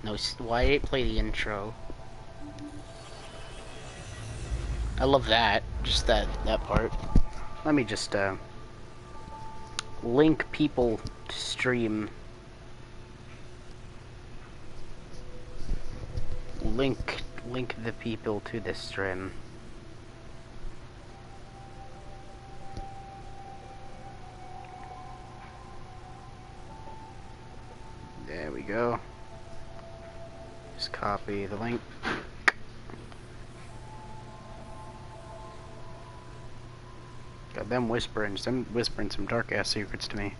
No, why play the intro? I love that. Just that part. Let me just link people to stream. Link the people to this stream. There we go. Just copy the link. Got them whispering some dark ass secrets to me.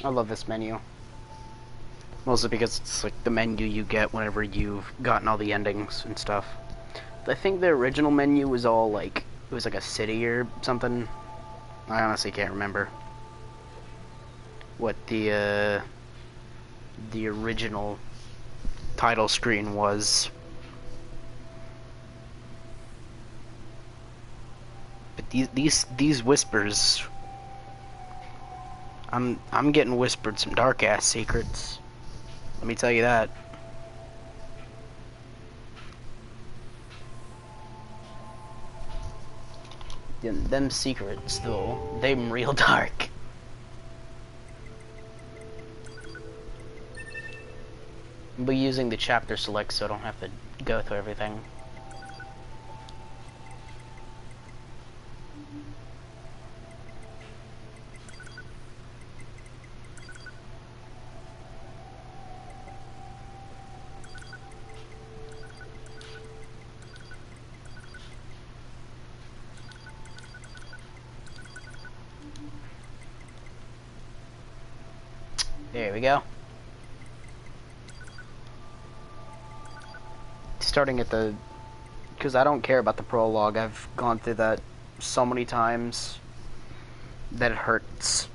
I love this menu. Mostly because it's like the menu you get whenever you've gotten all the endings and stuff. I think the original menu was all like, it was like a city or something. I honestly can't remember what the original title screen was. But these whispers, I'm getting whispered some dark ass secrets. Let me tell you that. Them secrets though, them real dark. I'll be using the chapter select so I don't have to go through everything. There we go. Starting at the... because I don't care about the prologue. I've gone through that so many times that it hurts.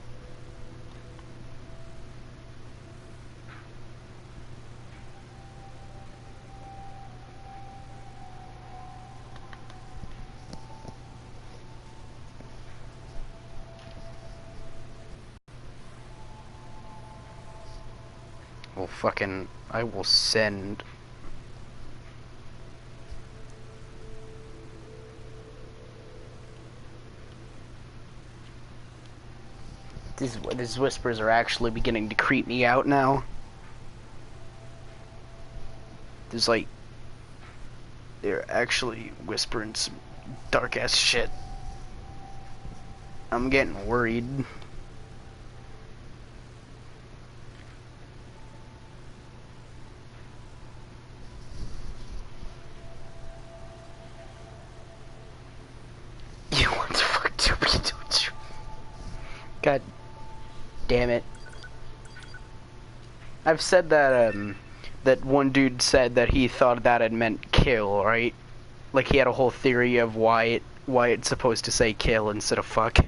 Well, fucking... I will send... These whispers are actually beginning to creep me out now. There's like... they're actually whispering some dark ass shit. I'm getting worried. You want to fuck to me, don't you? God damn it. I've said that, that one dude said that he thought that it meant kill, right? Like he had a whole theory of why it's supposed to say kill instead of fuck.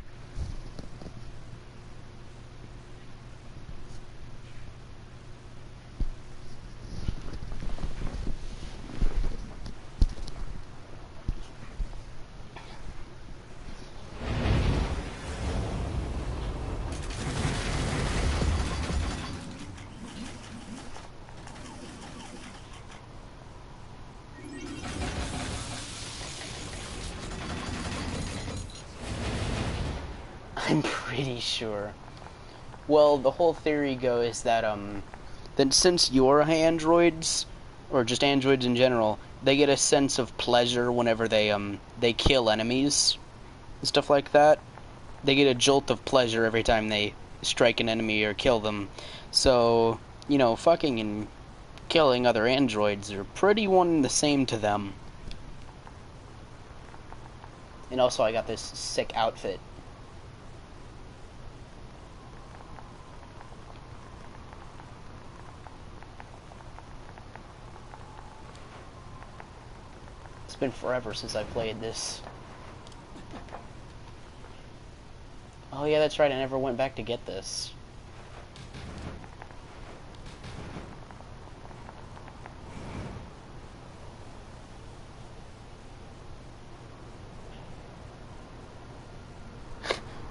I'm pretty sure. Well, the whole theory goes that since you're androids, or just androids in general, they get a sense of pleasure whenever they kill enemies and stuff like that. They get a jolt of pleasure every time they strike an enemy or kill them. So, you know, fucking and killing other androids are pretty one and the same to them. And also I got this sick outfit. It's been forever since I played this. Oh yeah, that's right, I never went back to get this.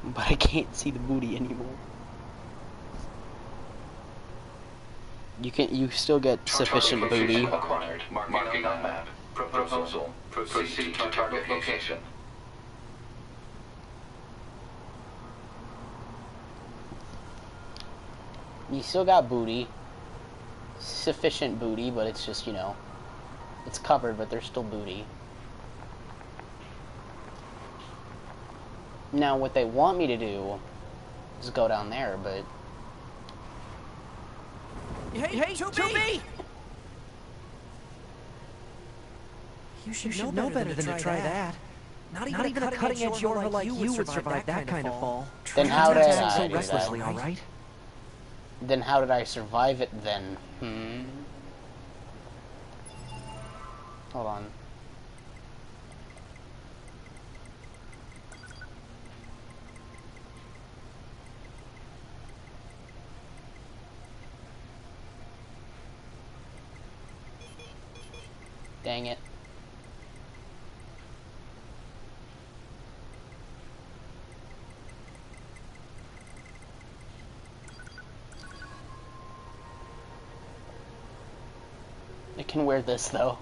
But I can't see the booty anymore. You still get sufficient booty. Acquired. Marking on map. Proposal. Proceed to target location. You still got booty. Sufficient booty, but it's just, you know, it's covered, but there's still booty. Now, what they want me to do is go down there, but... Hey, to me! You should know better than to try that. Not even a cutting-edge Yorva like you would survive that kind of fall. Then how did I so do restlessly, that? all right? Then how did I survive it then? Hold on. Dang it. I can wear this though.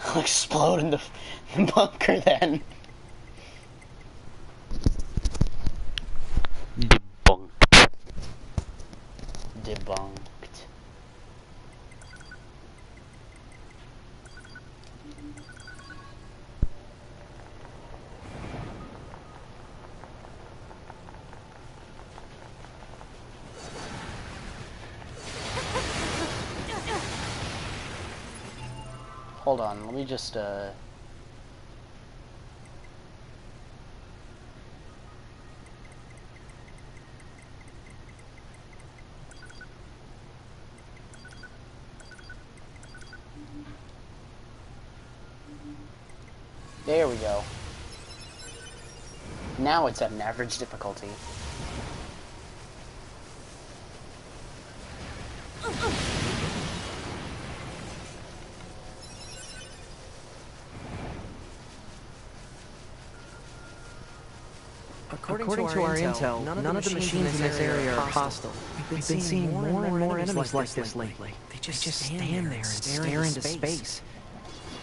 I'll explode in the bunker then. Debunked. Debunked. Hold on, let me just, There we go. Now it's at an average difficulty. According to our intel, none of the machines in this area are hostile. We've been seeing more and more enemies like this lately. They just stand there and stare into space.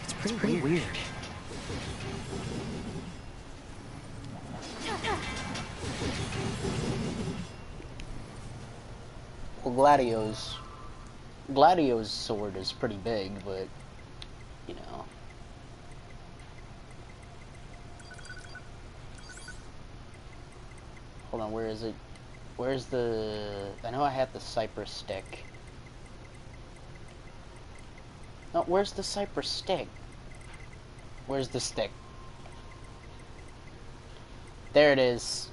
It's pretty weird. Well, Gladio's sword is pretty big, but, you know. Hold on, where is it? Where's the... I know I had the cypress stick. No, where's the cypress stick? Where's the stick? There it is.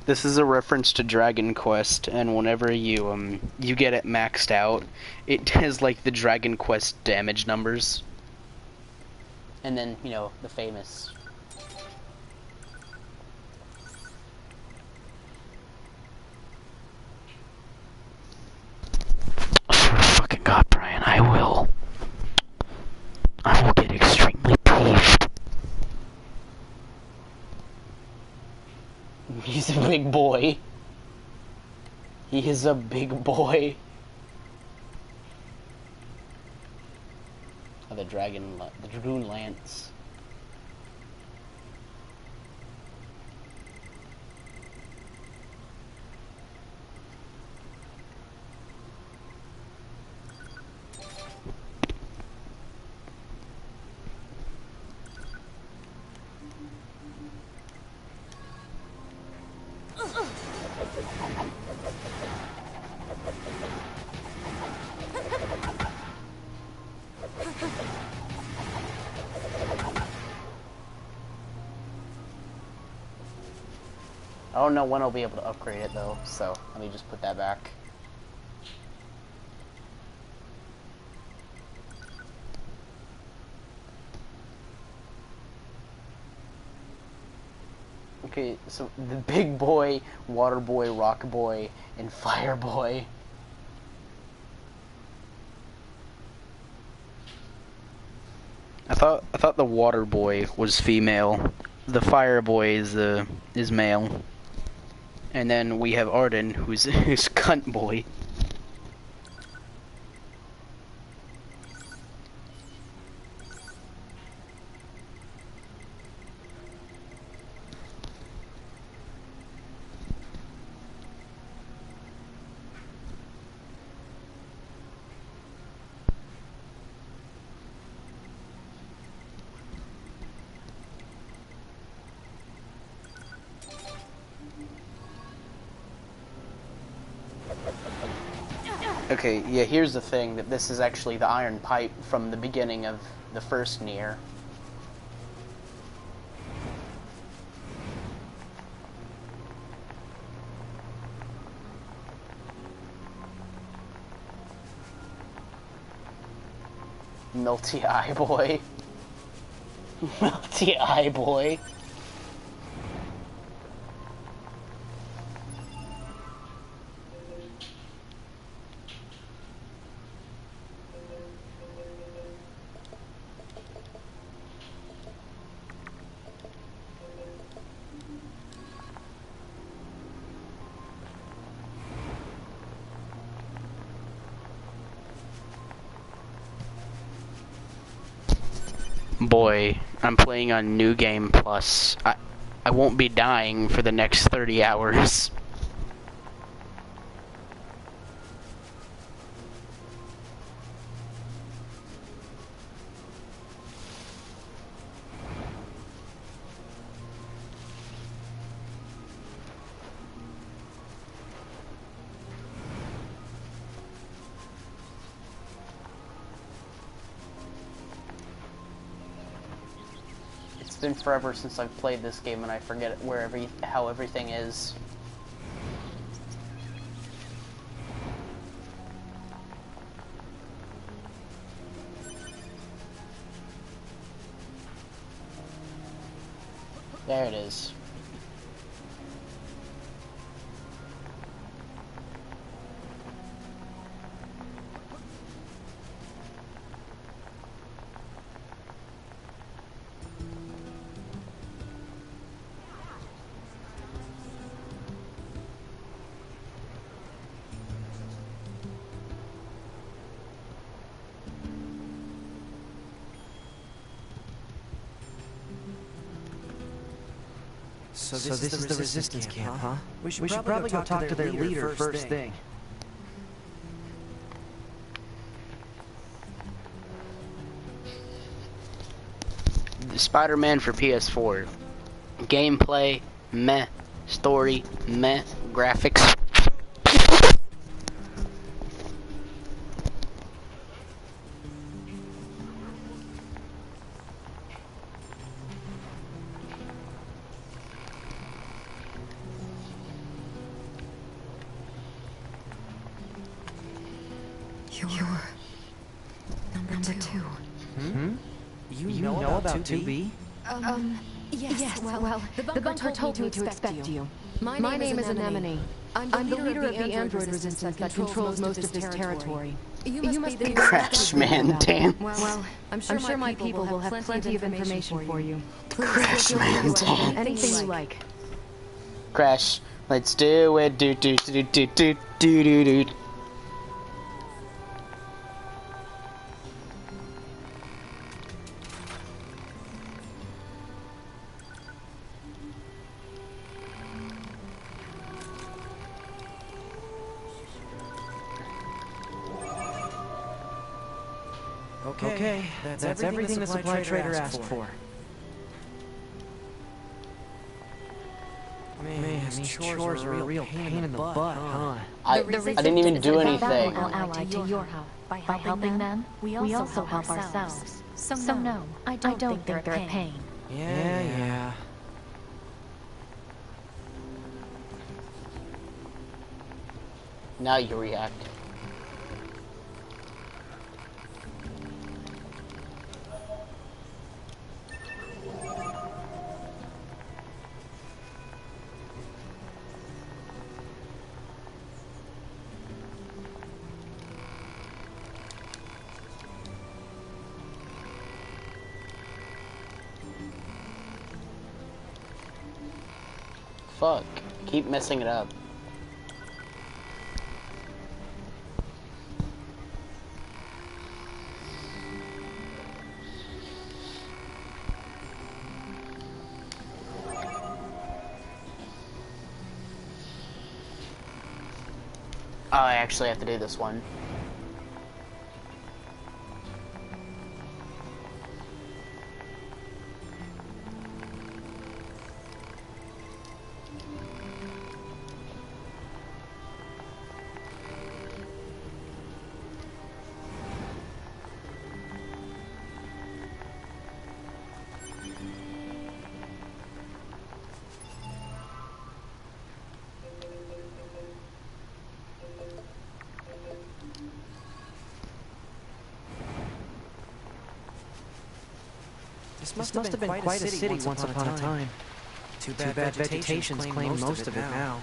This is a reference to Dragon Quest, and whenever you get it maxed out, it has, like, the Dragon Quest damage numbers. And then, you know, the famous... Fucking God, Brian, I will get extremely peeved. He's a big boy. He is a big boy. Oh, the Dragoon Lance. I don't know when I'll be able to upgrade it though, so let me just put that back. Okay, so the big boy, water boy, rock boy, and fire boy. I thought the water boy was female. The fire boy is male. And then we have Arden, who's cunt boy. Okay, yeah, here's the thing, that this is actually the iron pipe from the beginning of the first Nier. Melty Eye Boy. Melty Eye Boy. Boy, I'm playing on New Game Plus. I won't be dying for the next 30 hours. It's been forever since I've played this game and I forget how everything is. There it is. So this is the resistance camp, huh? We should probably go talk to their leader first thing. Spider-Man for PS4. Gameplay, meh. Story, meh. Graphics. You're number two. Hmm? You know about 2B? Yes, well, the bunker told me to expect you. My name is Anemone. I'm the leader of the android resistance that controls most of this territory. You must be the Crash Man, damn. Well, I'm sure my people will have plenty of information for you. Crash Man, damn. Anything you like. Crash, let's do it. Do do do do do do do do. Okay, that's everything the supply trader asked for. Man, these chores are a real pain in the butt, huh? I didn't even do anything. Ally to your help. By helping them, we also help ourselves. So no, I don't think they're a pain. Yeah. Now you react. fuck? Keep messing it up. Oh, I actually have to do this one. This must have been quite a city once upon a time. Too bad vegetation's claimed most of it now.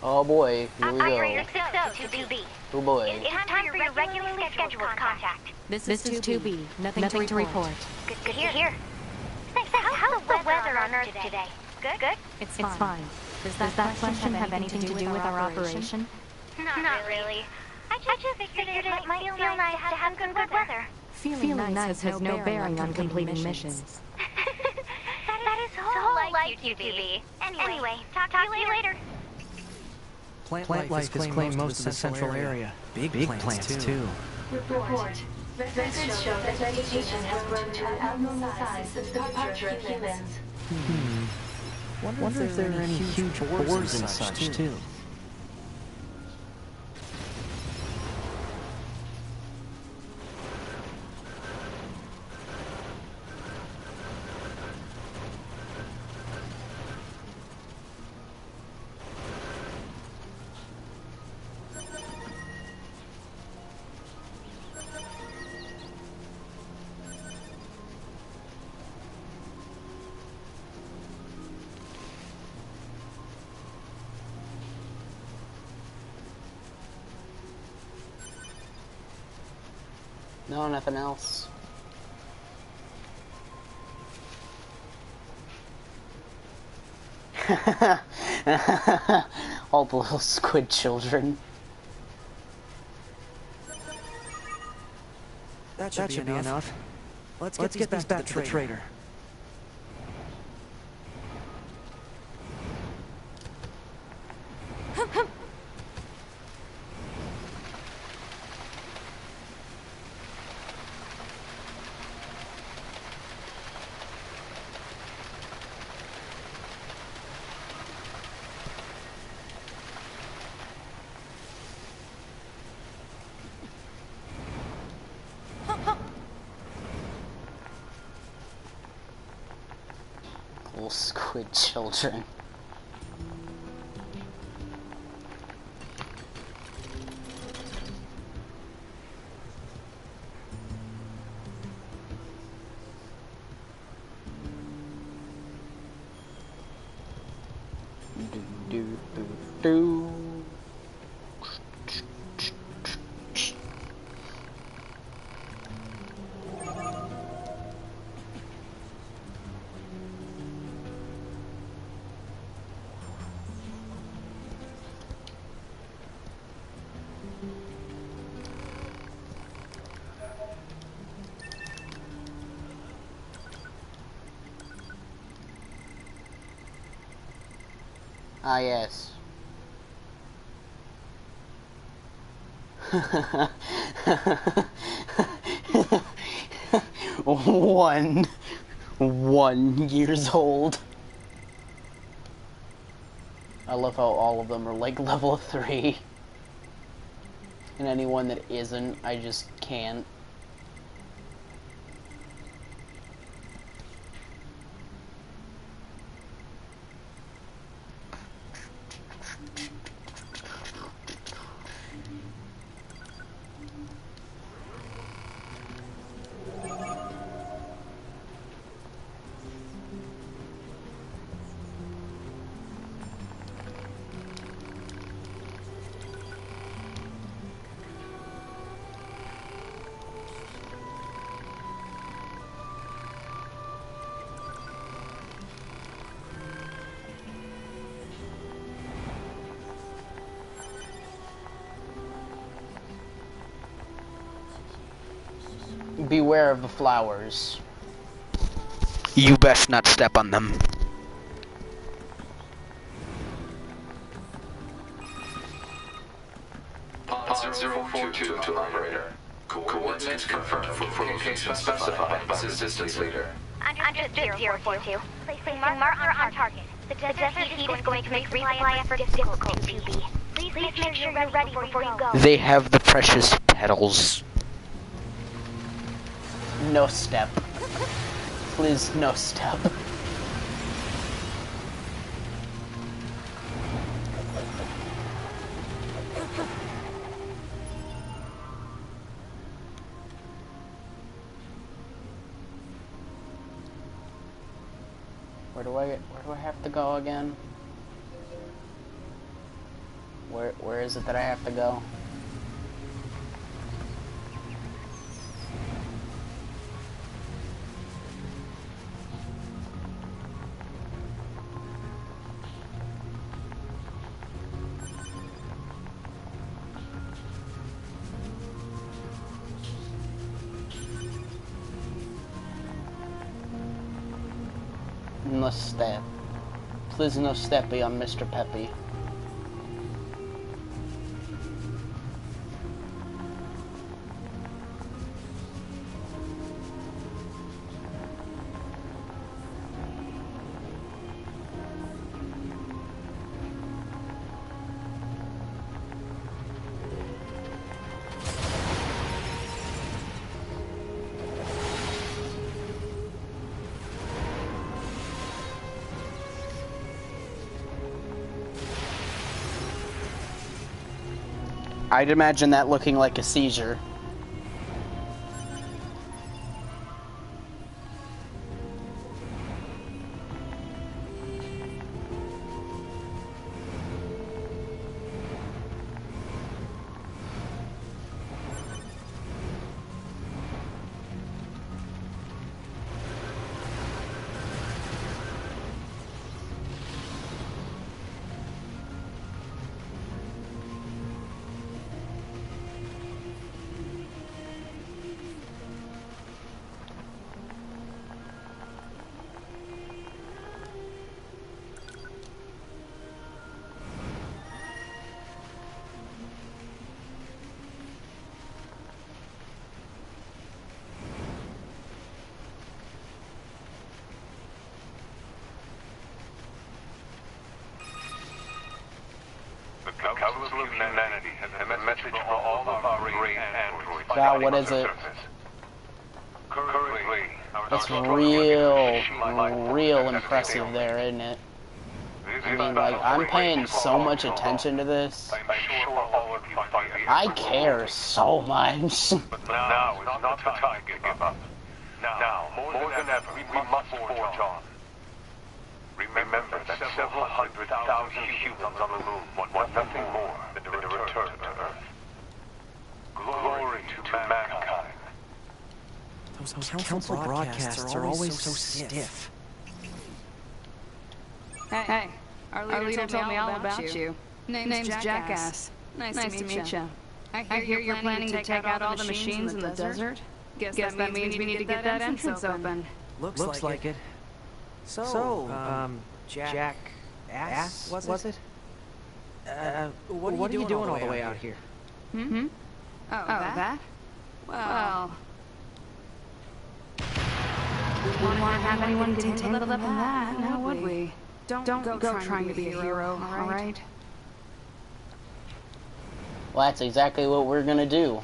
Oh boy, here we go. So, 2B. Oh boy. It's time for your regularly scheduled contact. This is 2B. Nothing to report. Good to hear. How's the weather on Earth today? Good? It's fine. Does that question have anything to do with our operation? Not really. I just figured it might feel nice to have good weather. Feeling nice has no bearing on completing missions. That is so like you, 2B. Anyway, talk to you later. Plant life has claimed most of the central area. Big plants, too. Report. Records show that vegetation has grown to an abnormal size since the departure of humans. Wonder if there are any huge boars and such, too. No, nothing else. All the little squid children. That should be enough. Let's get these back to the trader. Little squid children. Do. Ah, yes. One years old. I love how all of them are like level 3. And anyone that isn't, I just can't. Beware of the flowers. You best not step on them. Pod 042 to operator. Coordinates confirmed for location specified by Resistance Leader. Understood 042. Placing marker on target. The desert heat is going to make resupply efforts difficult, 2B. Please make sure you're ready before you go. They have the precious petals. No step. Please, no step. Where do I have to go again? Where is it that I have to go? No step. Please no steppy on Mr. Peppy. I'd imagine that looking like a seizure. Council of Humanity has a message for all of our great androids. Wow, what is it? Currently, It's real impressive there, isn't it? I mean, like, I'm paying so much attention to this. I care so much. But now is not the time to give up. Now, more than ever, we must forge on. Remember that several hundred thousand humans on the moon want nothing more than to return to Earth. Glory to mankind. Those council broadcasts are always so stiff. Hey, our leader told me all about you. Name's Jackass. Nice to meet you. I hear you're planning to take out all the machines in the desert. Guess that means we need to get that entrance open. Looks like it. So, Jackass, was it? What are you doing all the way out here? Oh, that? Well... we wouldn't want to have anyone getting tangled up in that, now would we? Don't go trying to be a hero, alright? Well, that's exactly what we're gonna do.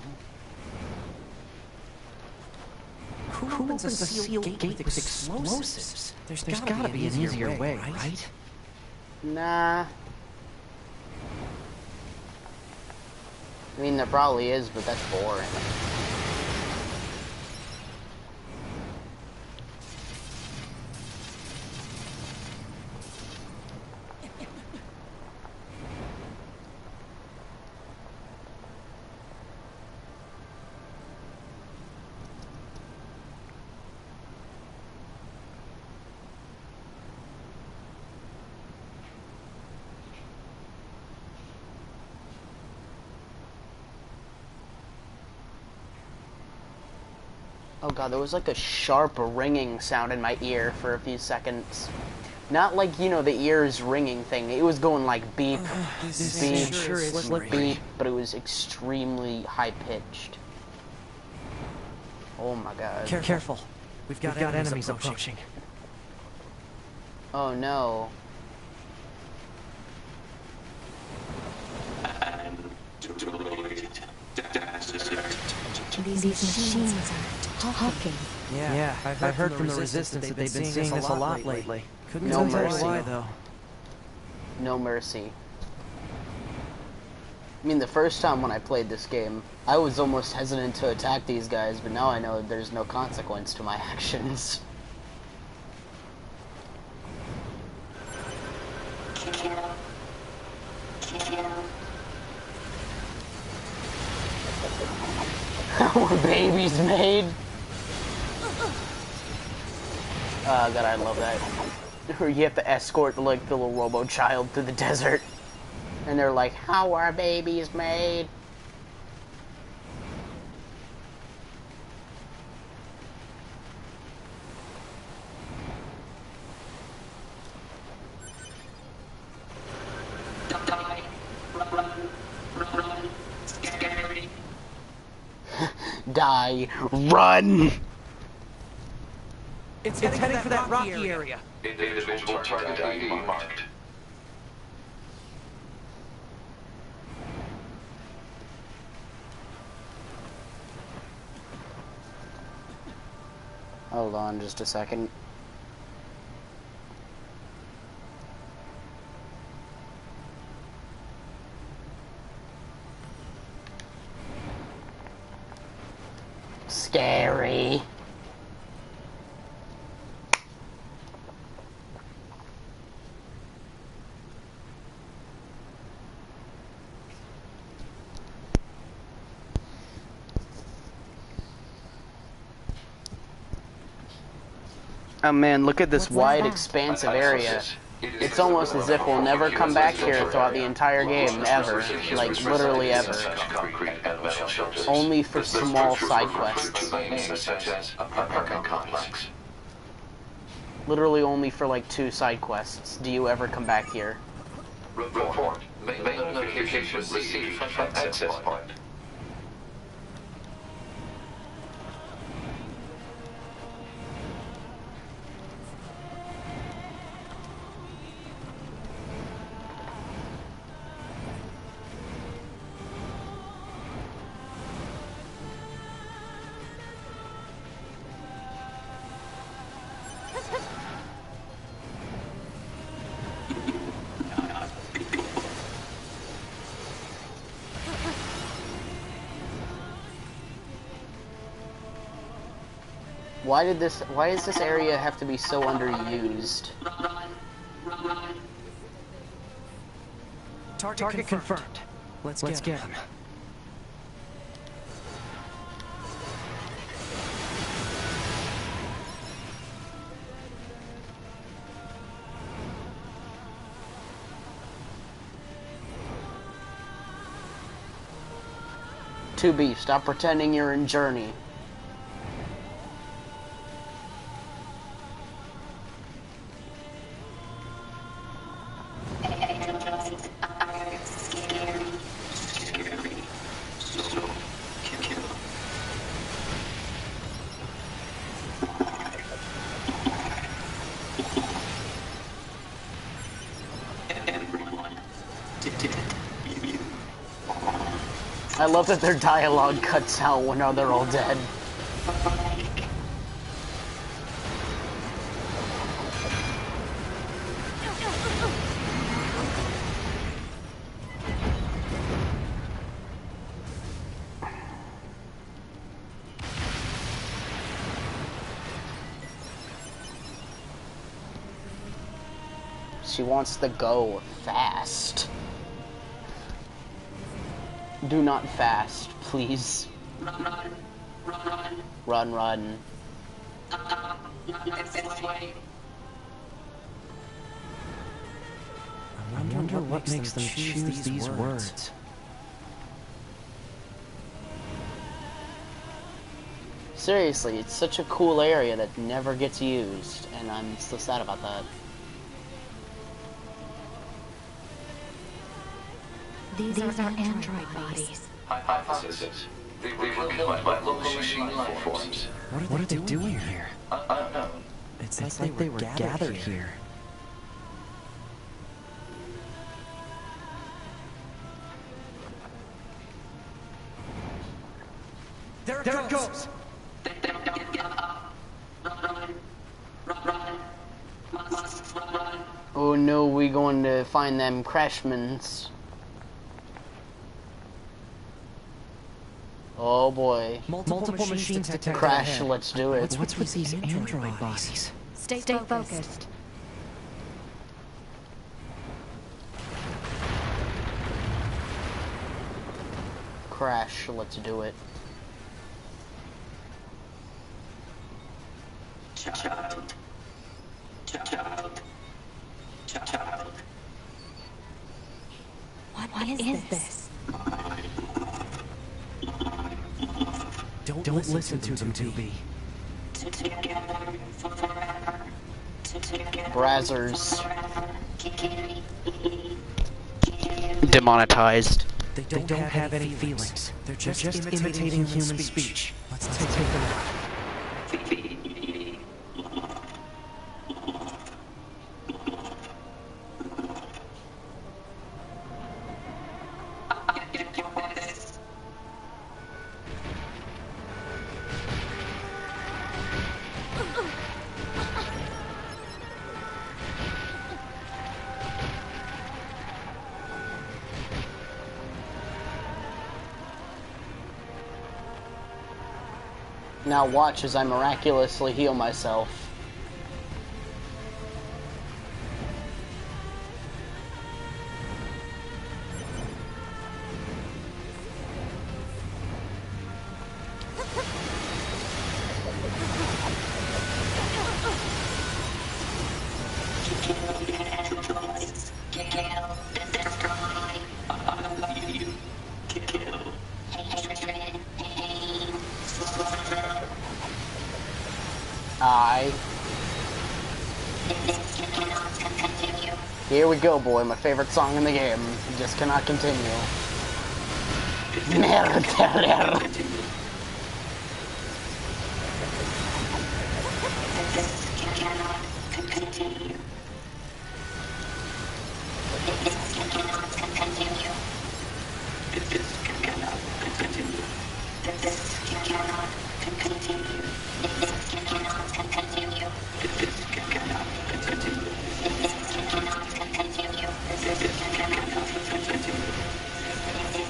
Who opens a sealed gate with explosives? There's gotta be an easier way, right? Nah. I mean, there probably is, but that's boring. Oh god, there was like a sharp ringing sound in my ear for a few seconds. Not like, you know, the ears ringing thing. It was going like beep, beep, beep, but it was extremely high-pitched. Oh my god. Careful. We've got enemies approaching. Oh no. These machines are talking. Yeah, I've heard from the Resistance that they've been seeing this a lot lately. Couldn't tell you why, though. No mercy. I mean, the first time when I played this game, I was almost hesitant to attack these guys, but now I know there's no consequence to my actions. Our baby's made. Oh god, I love that. Or you have to escort like the little robo child through the desert, and they're like, "How are babies made?" Die, run! It's heading for that rocky area. Individual target ID marked. Hold on just a second. Scary. Oh man, look at this wide, expansive area. It's almost as if we'll never come back here throughout the entire game, ever. Like, literally ever. Only for small side quests. Literally only for like 2 side quests do you ever come back here. Report. Mail notification received from access point. Why does this area have to be so underused? Target confirmed. Let's get him. To be, stop pretending you're in Journey. I love that their dialogue cuts out when they're all dead. She wants to go fast. Do not fast, please. Run, run. I wonder what makes them choose these words. Seriously, it's such a cool area that never gets used, and I'm so sad about that. These are android bodies. Hypothesis. They were killed by local machine life forms. What are they doing here? Unknown. It's like they were gathered here. There it goes! Oh no, we going to find them crashmans. Oh boy. Multiple machines detected Crash, ahead. let's do it. What's with these android bodies? Stay focused. Crash, let's do it. Child. What is this? Don't listen to them, 2B. Brazzers. Demonetized. They don't have any feelings. They're just imitating human speech. Let's take a look. Now watch as I miraculously heal myself. Here we go, boy. My favorite song in the game. Just cannot continue.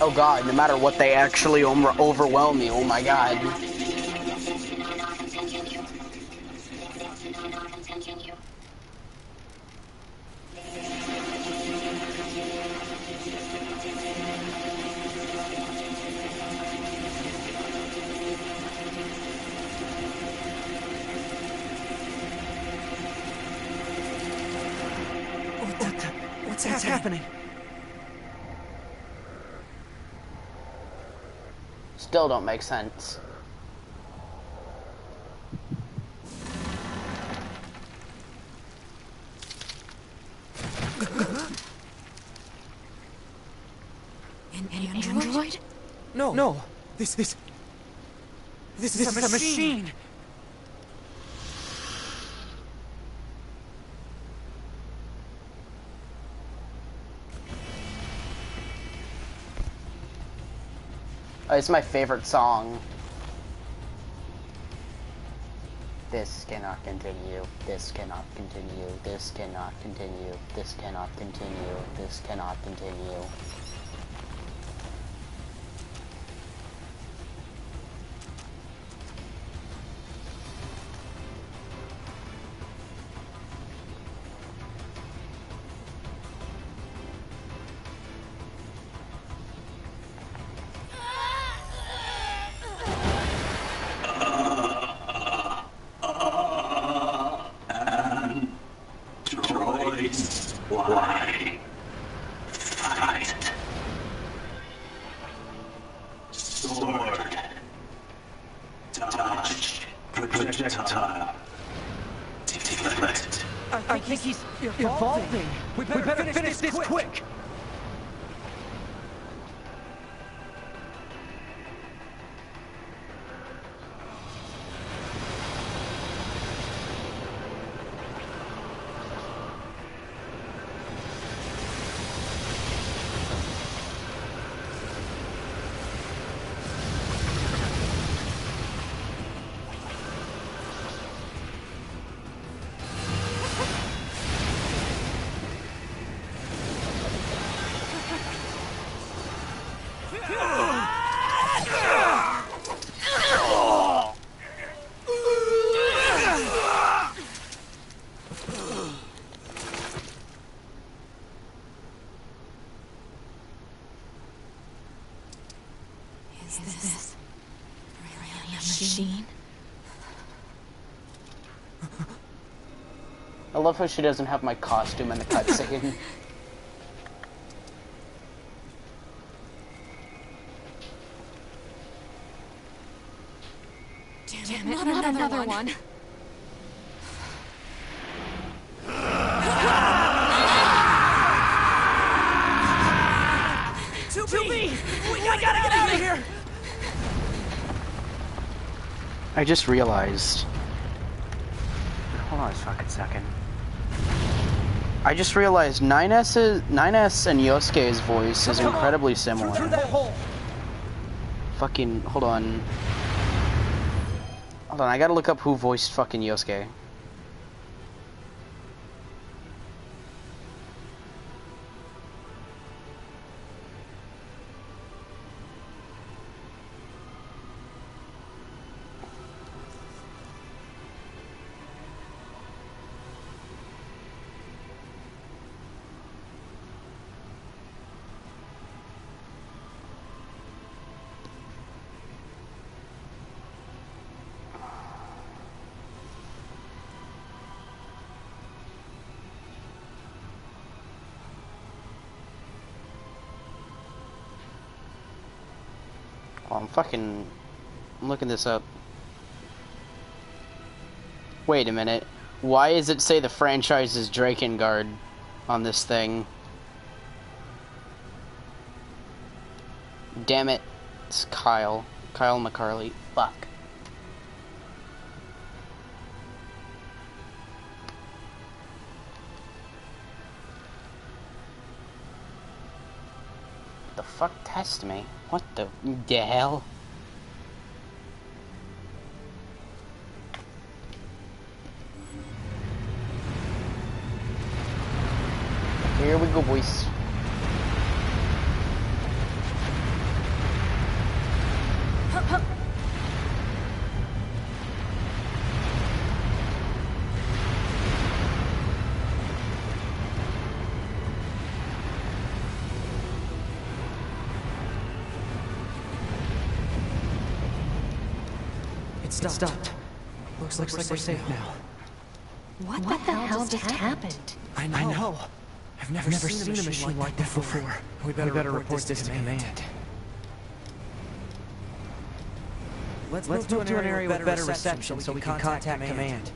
Oh god, no matter what, they actually overwhelm me. Oh my god. What's happening? Still don't make sense. An android? No. This is a machine. It's my favorite song. This cannot continue. This cannot continue. This cannot continue. This cannot continue. This cannot continue. Why fight? projectile. Deflect. I think he's evolving. We better finish this quick. Is this really a machine? I love how she doesn't have my costume in the cutscene. Damn it, not another one. We gotta get out of here! I just realized. Hold on a fucking second. I just realized 9S and Yosuke's voice is incredibly similar. Through that hole. Fucking hold on. Hold on, I gotta look up who voiced fucking Yosuke. I'm looking this up. Wait a minute. Why does it say the franchise is Drakengard on this thing? Damn it. It's Kyle. Kyle McCarley. Fuck. The fuck test me? What the hell? Here we go, boys. It stopped. Looks like we're safe now. What the hell just happened? I know. I've never seen a machine like that before. We better report this to command. Let's move to an area with better reception so we can contact command.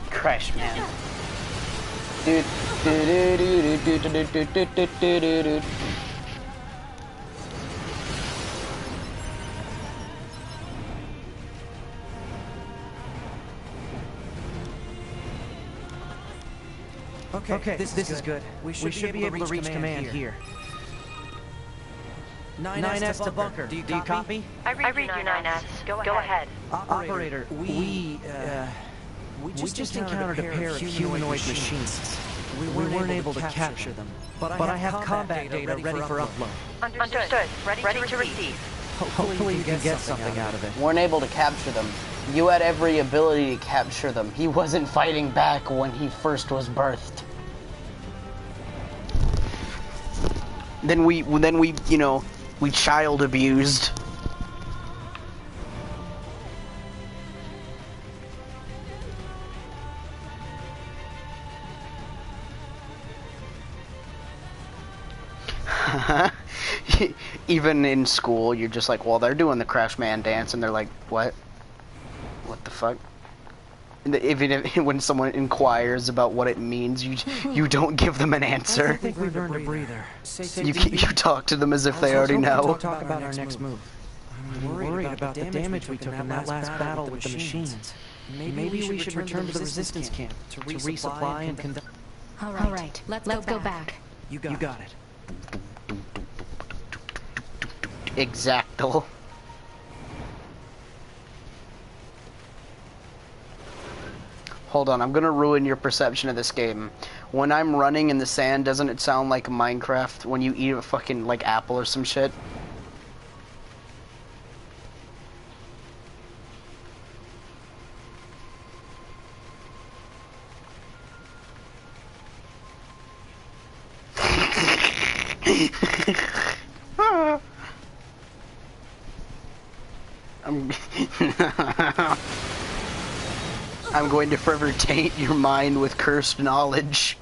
Crash, man. Okay, this is good. We should be able to reach command here. 9S to bunker. Do you copy? I read you, 9S. Go ahead. Operator, we just encountered a pair of humanoid machines. We weren't able to capture them, but I have combat data ready for upload. Understood. Ready to receive. Hopefully you can get something out of it. Weren't able to capture them. You had every ability to capture them. He wasn't fighting back when he first was birthed. Then we, you know, we child abused. Even in school, you're just like, well, they're doing the Crash Man dance, and they're like, what? What the fuck? Even if, when someone inquires about what it means, you don't give them an answer. I think we've earned a breather. You talk to them as if they already know. Talk about our next move. I'm worried about the damage we took in that last battle with the machines. Maybe we should return to the resistance camp to resupply and conduct. All right, let's go back. You got it. Exacto. Hold on, I'm gonna ruin your perception of this game. When I'm running in the sand, doesn't it sound like Minecraft when you eat a fucking, like, apple or some shit? I'm going to forever taint your mind with cursed knowledge.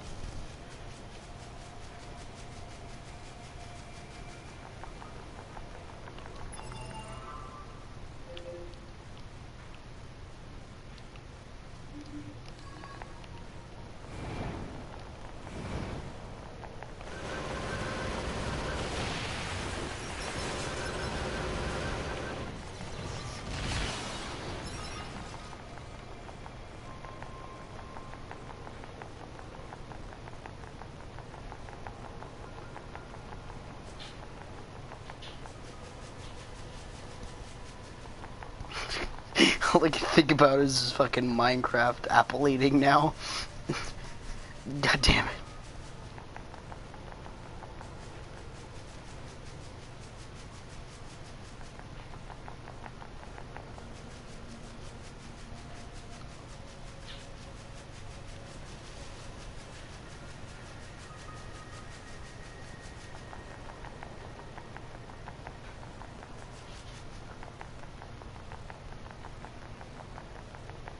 All I can think about is fucking Minecraft apple eating now. God damn it.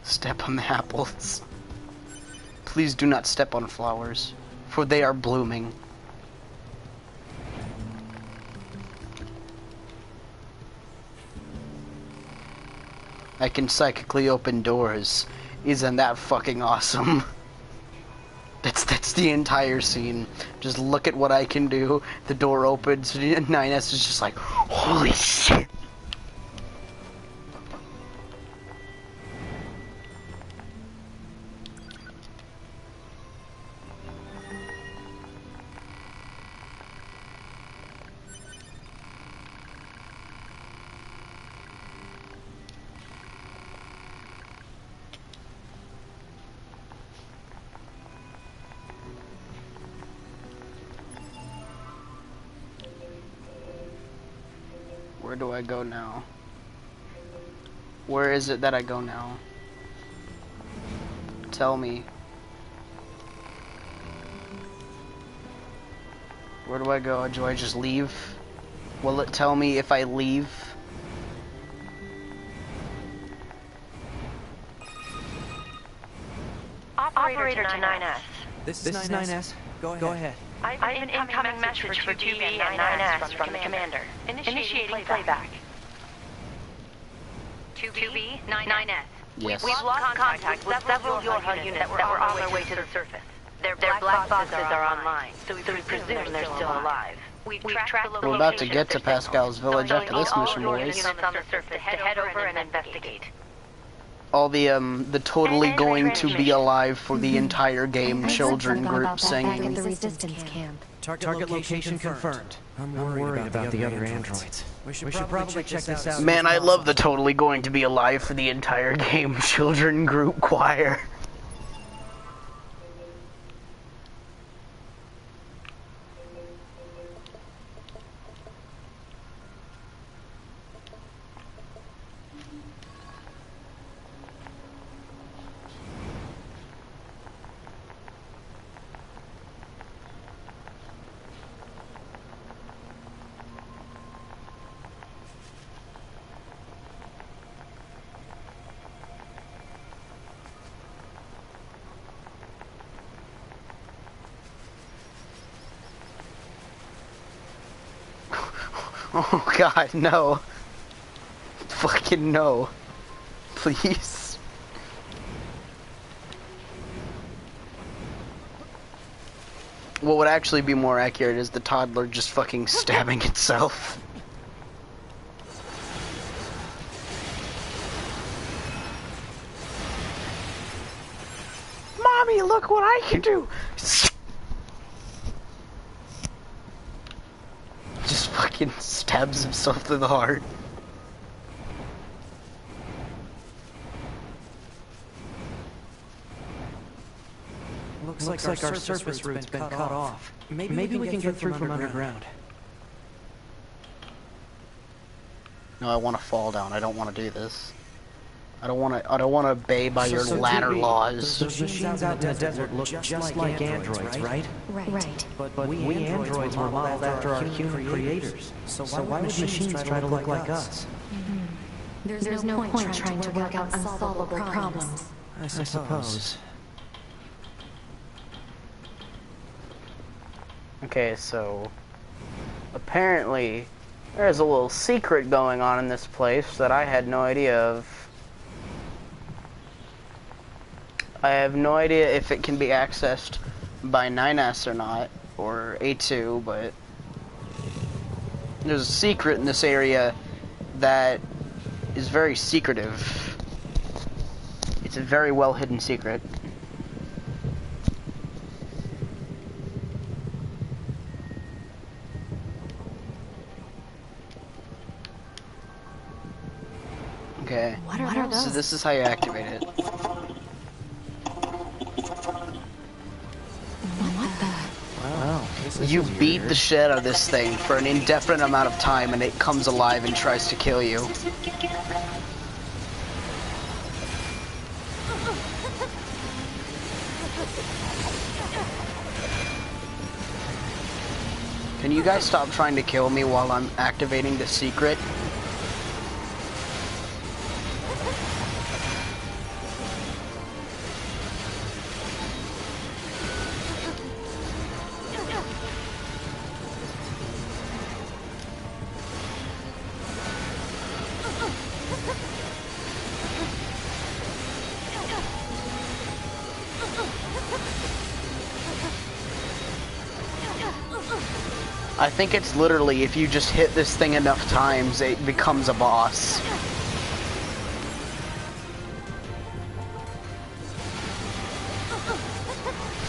Step on the apples. Please do not step on flowers, for they are blooming. I can psychically open doors. Isn't that fucking awesome? That's the entire scene. Just look at what I can do. The door opens, and 9S is just like, holy shit. Where do I go now? Where is it that I go now? Tell me. Where do I go? Do I just leave? Will it tell me if I leave? Operator to 9S. This is 9S. Go ahead. I have an incoming message for 2B and 9S from the commander. Initiating playback. 2B, 9S. Yes. We've lost contact with several Yorha units that were on their way to the surface. Their black boxes are online, so we presume they're still alive. We've tracked the We're about to location get to Pascal's village after this mission, boys. on the surface to head over and investigate. All the totally going to be alive for the entire game children group Back at singing. the resistance camp. Target location confirmed. I'm worried about the other androids. We should probably check this out. Man, I love the totally going to be alive for the entire game children group choir. Oh god, no. Fucking no. Please. What would actually be more accurate is the toddler just fucking stabbing itself. Mommy, look what I can do! Just fucking stabs himself through the heart. Looks like our surface route's been cut off. Maybe we can get through from underground. No, I want to fall down. I don't want to do this. I don't want to obey by your ladder laws. Those machines out in the desert look just like androids, right? Right. But we androids were modeled after our human creators. So why would machines try to look like us? There's no point trying to work out unsolvable problems. I suppose. Okay, so apparently there's a little secret going on in this place that I had no idea of. I have no idea if it can be accessed by 9S or not, or A2, but there's a secret in this area that is very secretive. It's a very well hidden secret. Okay, What are those? so this is how you activate it. What the? Wow. You beat the shit out of this thing for an indefinite amount of time and it comes alive and tries to kill you. Can you guys stop trying to kill me while I'm activating the secret? I think it's literally if you just hit this thing enough times, it becomes a boss.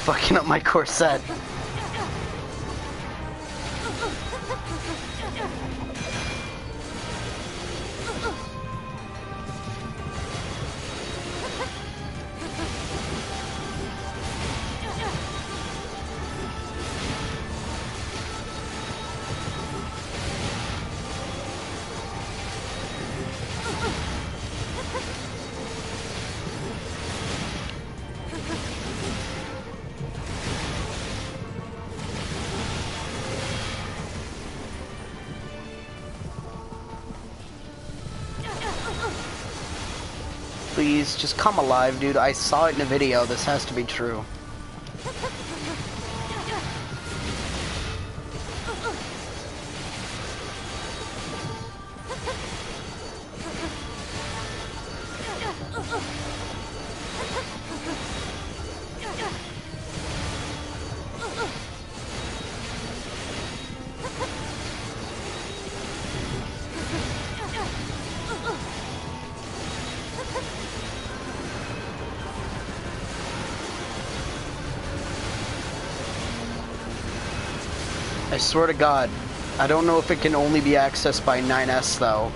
Fucking up my corset. Please, just come alive, dude. I saw it in a video. This has to be true. I swear to God, I don't know if it can only be accessed by 9S though.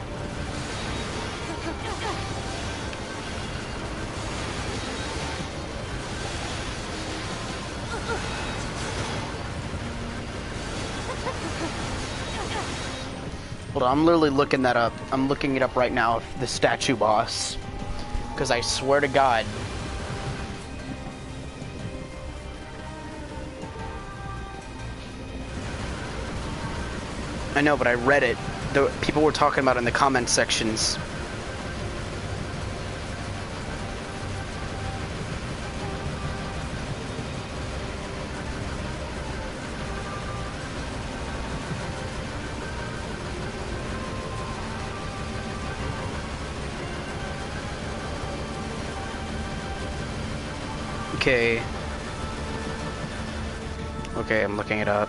Hold on, I'm literally looking that up. I'm looking it up right now, the statue boss. Because I swear to God, I know, but I read it. The people were talking about it in the comment sections. Okay. Okay, I'm looking it up.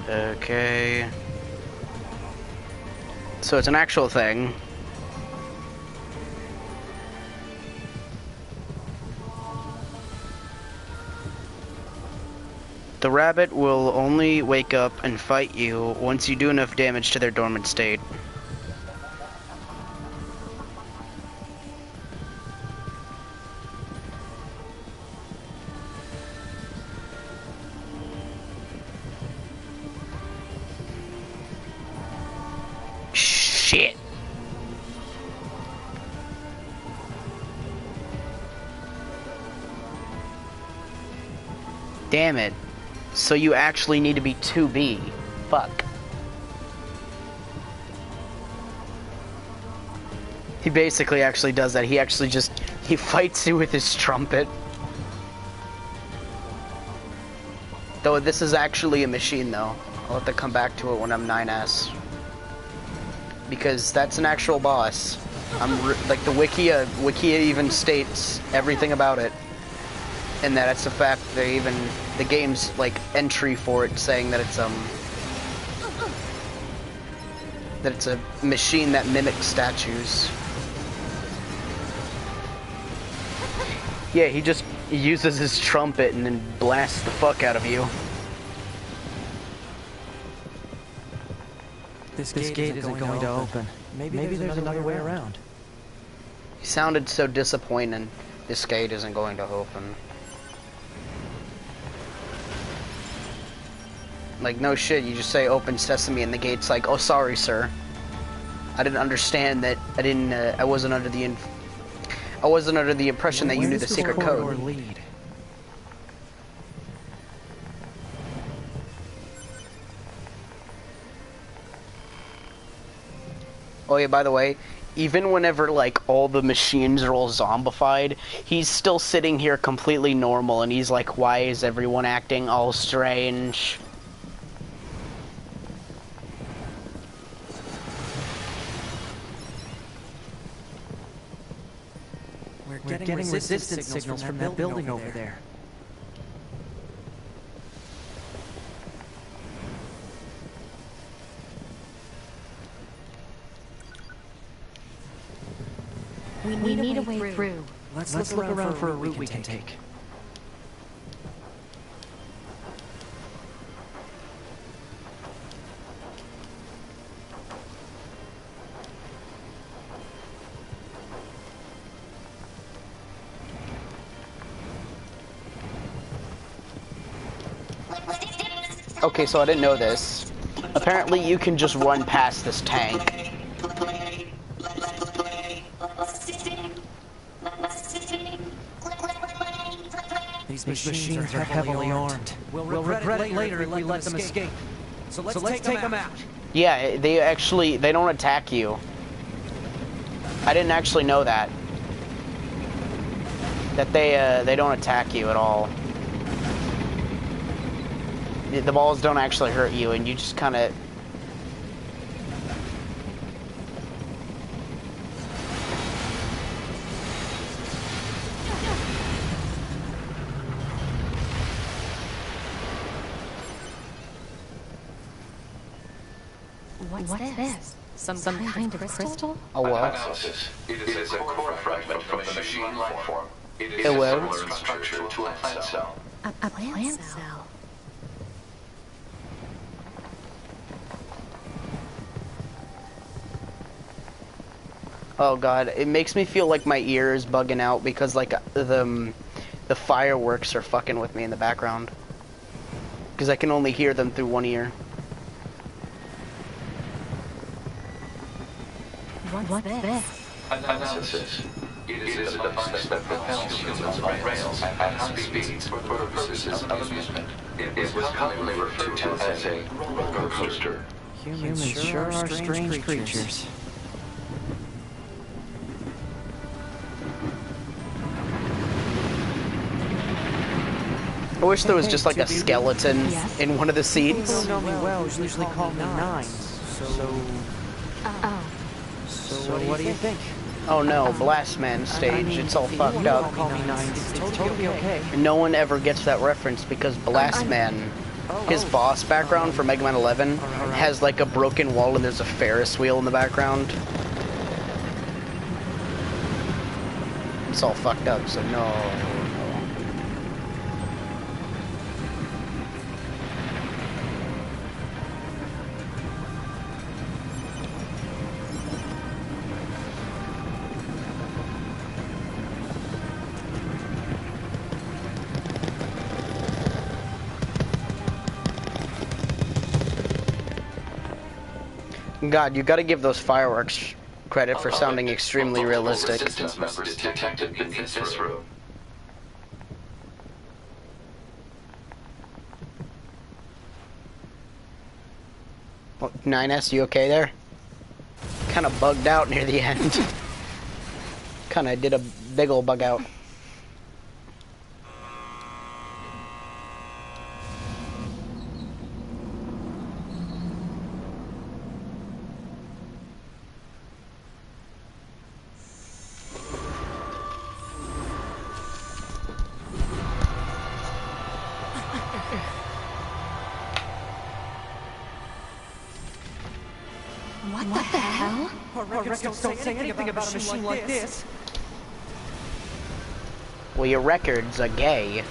Okay. So it's an actual thing. The rabbit will only wake up and fight you once you do enough damage to their dormant state. Shit. Damn it. So you actually need to be 2B. Fuck. He basically actually does that. He actually just, he fights you with his trumpet. Though this is actually a machine though. I'll have to come back to it when I'm 9S. Because that's an actual boss. Like the Wikia even states everything about it. And that's a fact. They even, the game's like entry for it saying that it's a machine that mimics statues. Yeah, he just uses his trumpet and then blasts the fuck out of you. This gate isn't going to open. Maybe there's another way around. He sounded so disappointed. This gate isn't going to open. Like, no shit, you just say open sesame and the gate's like, oh sorry sir. I didn't understand that, I wasn't under the impression that you knew the secret code. Lead? Oh yeah, by the way, even whenever like all the machines are all zombified, he's still sitting here completely normal and he's like, why is everyone acting all strange? We're getting resistance signals from that building over there. We need a way through. Let's look around for a route we can take. Okay, so I didn't know this. Apparently you can just run past this tank. These machines are heavily armed. We'll regret it later if we let them escape. So let's take them out. Yeah, they don't attack you. I didn't actually know that. That they don't attack you at all. The balls don't actually hurt you, and you just kind of... What's this? Some kind of crystal? Oh well. Analysis. It is a core fragment from the machine life form. It is well. similar in structure to a plant cell. A plant cell. Oh god, it makes me feel like my ear is bugging out because like the fireworks are fucking with me in the background. Because I can only hear them through one ear. What's this? Analysis. It is a device that propels humans on rails at high speeds for purposes of amusement. It was commonly referred to as a roller coaster. Humans sure are strange creatures. I wish there was just like a skeleton in one of the seats. People who know me well usually call me Nines, So what do you think? Oh no, Blast Man stage. It's all fucked up. Call me Nine. It's totally okay. No one ever gets that reference because Blast Man, his boss background for Mega Man 11, has like a broken wall and there's a Ferris wheel in the background. It's all fucked up, so no. God, you gotta give those fireworks credit for sounding extremely realistic. Resistance members detected in this room. Well, 9S, you okay there? Kinda bugged out near the end. Kinda did a big ol' bug out. What the hell? Our records don't say anything about a machine like this. Well, your records are gay.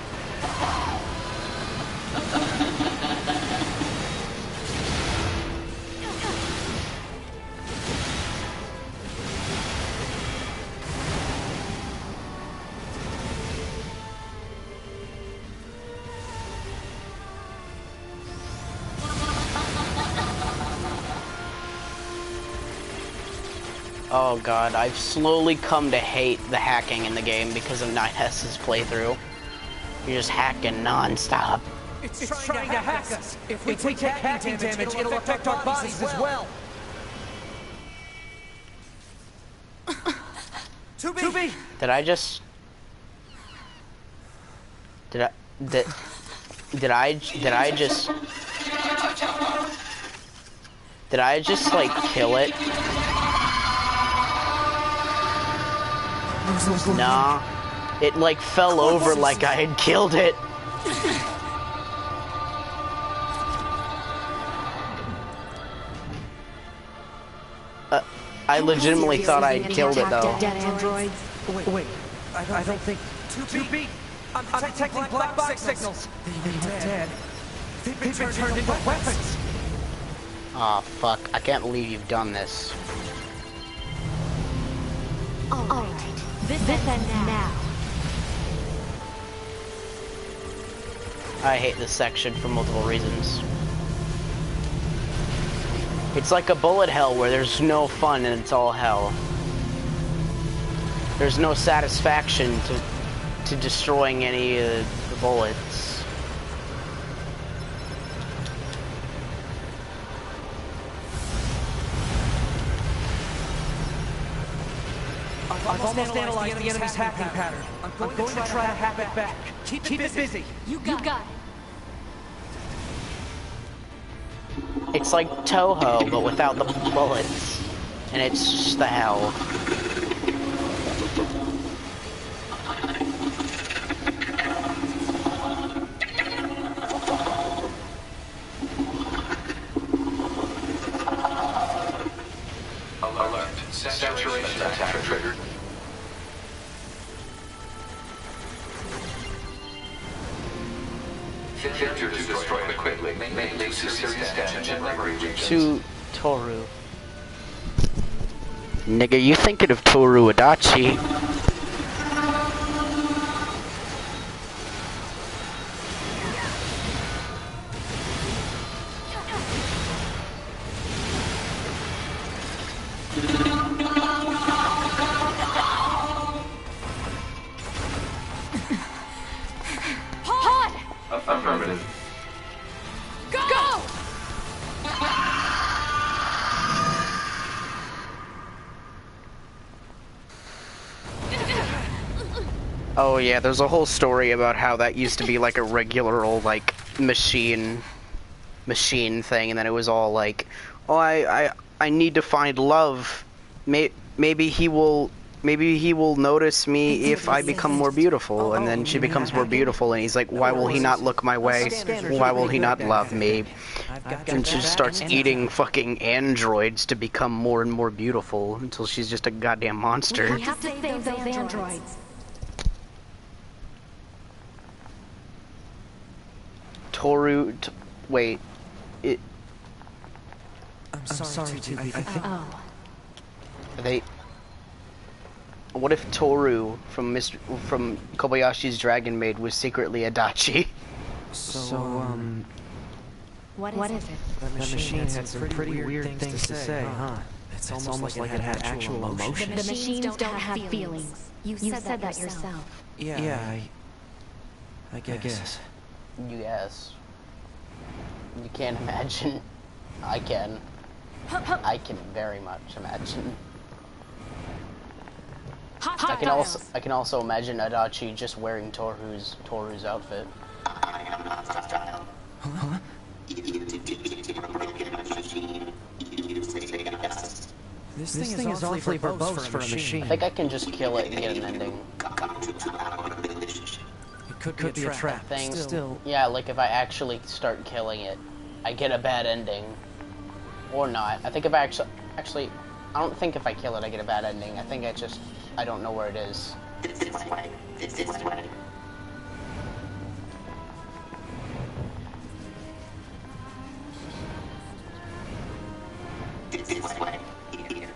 Oh god, I've slowly come to hate the hacking in the game because of 9S's playthrough. You're just hacking non-stop. It's trying to hack us. If we take hacking damage, it'll affect our bodies as well. 2B! Did I just... Did I just like kill it? Nah. It like fell over like I had killed it. I legitimately thought I had killed it though. Dead androids. Wait. I don't think... 2B! I'm detecting black box signals. They're dead. They've been turned into weapons. Aw, fuck. I can't believe you've done this. Alright. This ends now. I hate this section for multiple reasons. It's like a bullet hell where there's no fun and it's all hell. There's no satisfaction to destroying any of the bullets. I've almost analyzed the enemy's hacking pattern. I'm going to try to hack it back. Keep it busy. You got it. It's like Toho, but without the bullets. And it's just the hell. Alert. Saturation attack triggered. Failure to destroy equipment may lead to serious damage in memory regions. To Toru. Nigga, you thinking of Toru Adachi. Affirmative. Go! Oh yeah, there's a whole story about how that used to be like a regular old like machine thing, and then it was all like oh, I need to find love. Maybe he will notice me if I become more beautiful. And then she becomes more beautiful, and he's like, why will he not look my way? Why will he not love me? And she just starts eating fucking androids to become more and more beautiful until she's just a goddamn monster. We have to save those androids. Toru, wait, I'm sorry, 2B. I think... Oh. What if Toru from Kobayashi's Dragon Maid was secretly Adachi? What is it? That machine had some pretty weird things to say, huh? It's almost like it had actual emotion. The machines don't have feelings. You said that yourself. Yeah, I guess. You guess. You can't imagine. I can. I can very much imagine. I can also imagine Adachi just wearing Toru's outfit. Huh? This thing is awfully verbose for a machine. I think I can just kill it and get an ending. It could be a trap. Still. Yeah, like if I actually start killing it, I get a bad ending. Or not. I think if I actually, I don't think if I kill it I get a bad ending. I think I don't know where it is. This way. Here.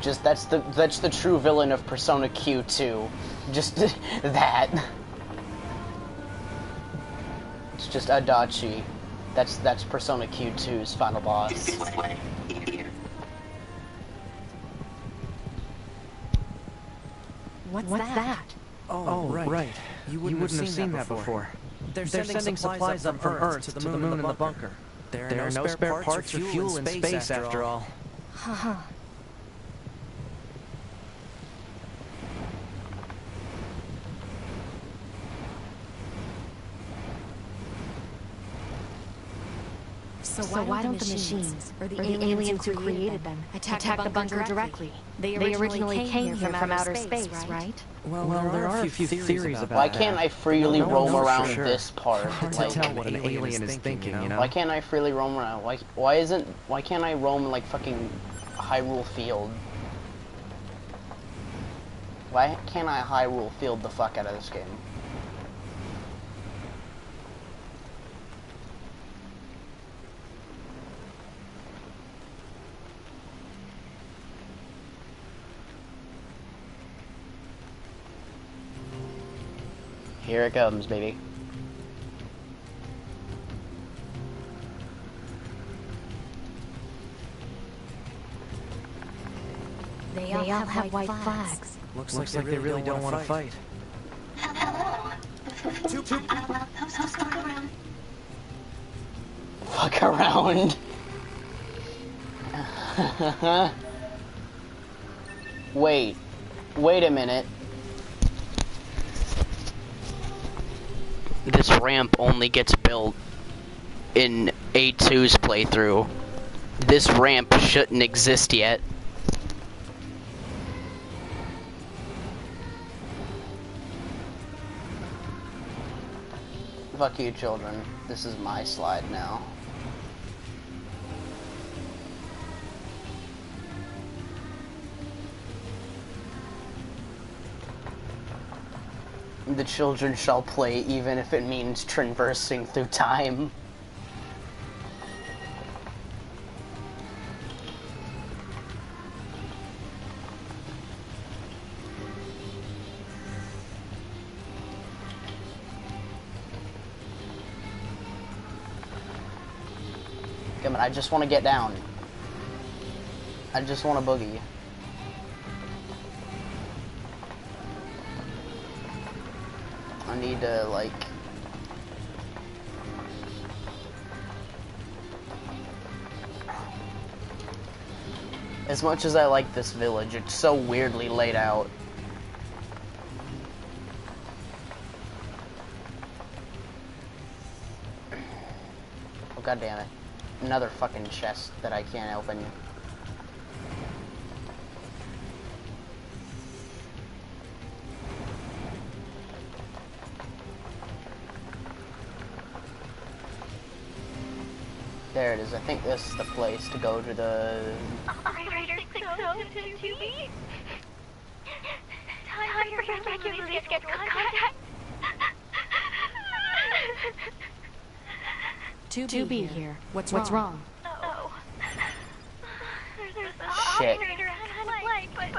Just that's the true villain of Persona Q2. Just that. It's just Adachi. That's Persona Q2's final boss. This way. Here. What's that? Oh, right. You wouldn't have seen that before. They're sending supplies up from Earth to the moon and the bunker. There are no spare parts or fuel in space after all. Huh. So why don't the machines, or the aliens who created them, attack the bunker directly? They originally came here from outer space, right? Well, there are a few theories about that. Why can't I freely roam around this part? Hard to tell what an alien is thinking, you know? Why can't I freely roam around? Why can't I roam like fucking Hyrule Field? Why can't I Hyrule Field the fuck out of this game? Here it comes, baby. They all have white flags. Looks like they really don't want to fight. Hello. Let's go around. Fuck around. Wait a minute. This ramp only gets built in A2's playthrough. This ramp shouldn't exist yet. Fuck you, children. This is my slide now. The children shall play even if it means traversing through time. Come on, I just want to get down. I just want to boogie. I need to, like... As much as I like this village, it's so weirdly laid out. God damn it. Another fucking chest that I can't open. There it is. I think this is the place to go to the... Operator 6022B? Time for your regularly scheduled contact. 2B here. What's wrong? Oh. There's an Shit. operator I kind of like, but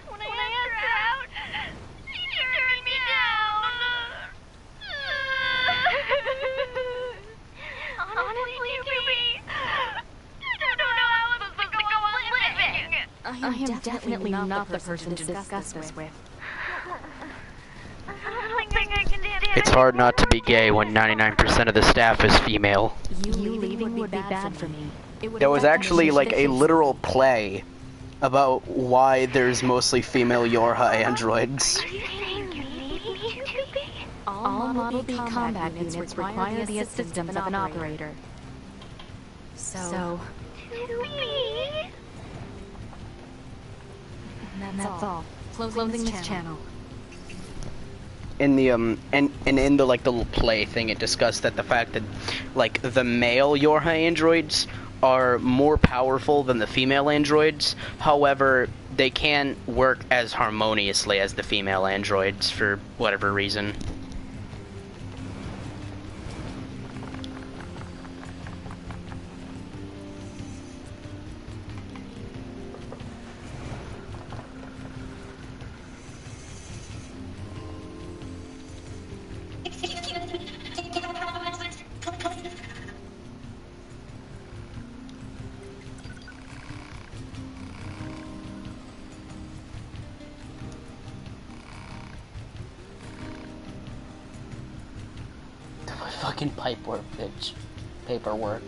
when I asked her out, she turned me down. Honestly, 2B, I don't know how I'm supposed to go on living. I am definitely not the person to discuss this with. I don't think I can stand it. It's hard not to be gay when 99% of the staff is female. You leaving would be bad for me. There was actually like a literal play about why there's mostly female Yorha androids. Are you saying you need me, 2B? All Model B combat units require the assistance of an operator. So 2B? that's all. Closing this channel. In the and in the like the little play thing, it discussed that the fact that like the male Yorha androids are more powerful than the female androids. However, they can't work as harmoniously as the female androids for whatever reason. Fucking pipework, bitch. Paperwork.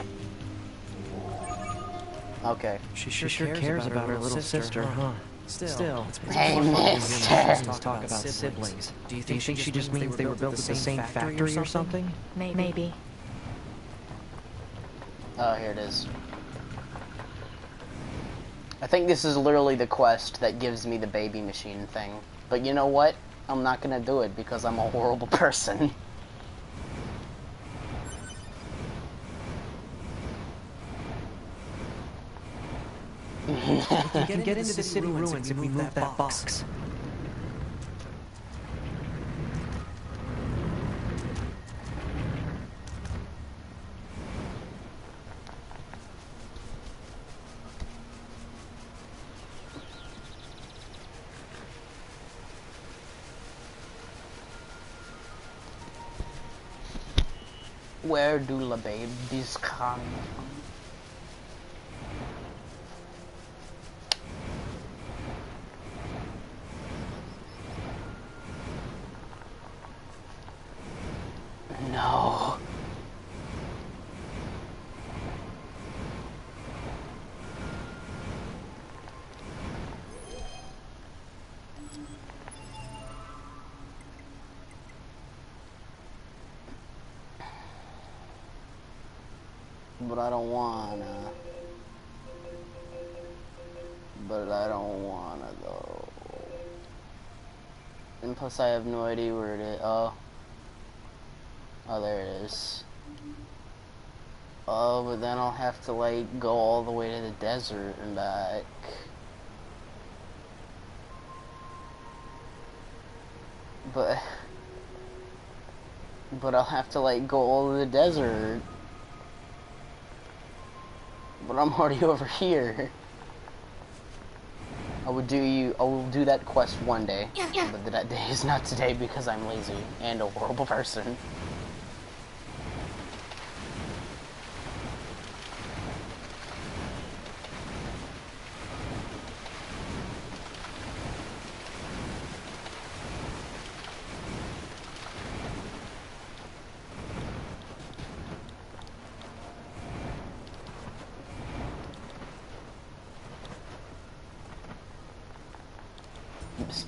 Okay. She sure cares about her little sister, huh? Still, it's Hey, mister. talk about siblings. Do you think she just means they were built at the same factory or something? Maybe. Oh, here it is. I think this is literally the quest that gives me the baby machine thing. But you know what? I'm not gonna do it because I'm a horrible person. You can get into the city ruins if we move that box. Where do the babies come from? No. But I don't wanna. But I don't wanna though. And plus I have no idea where it is. Oh. Oh, there it is. Oh, but then I'll have to, like, go all the way to the desert and back. But I'll have to, like, go all to the desert. But I'm already over here. I will do that quest one day. But that day is not today because I'm lazy and a horrible person.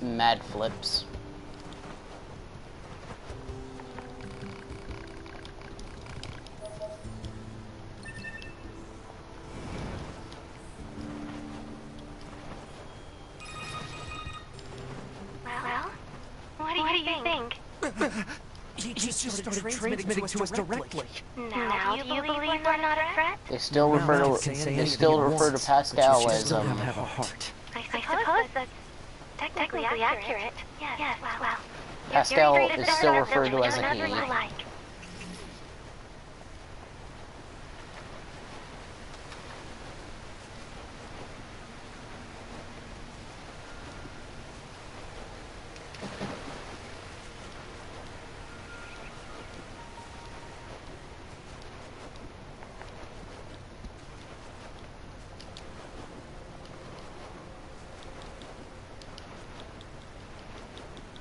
Mad flips. think? He just started transmitting to us directly. Now do you believe we're not a threat? They still refer to Pascal as have a heart. I suppose that's technically accurate. Yes, well. Pascal is still referred to as a he.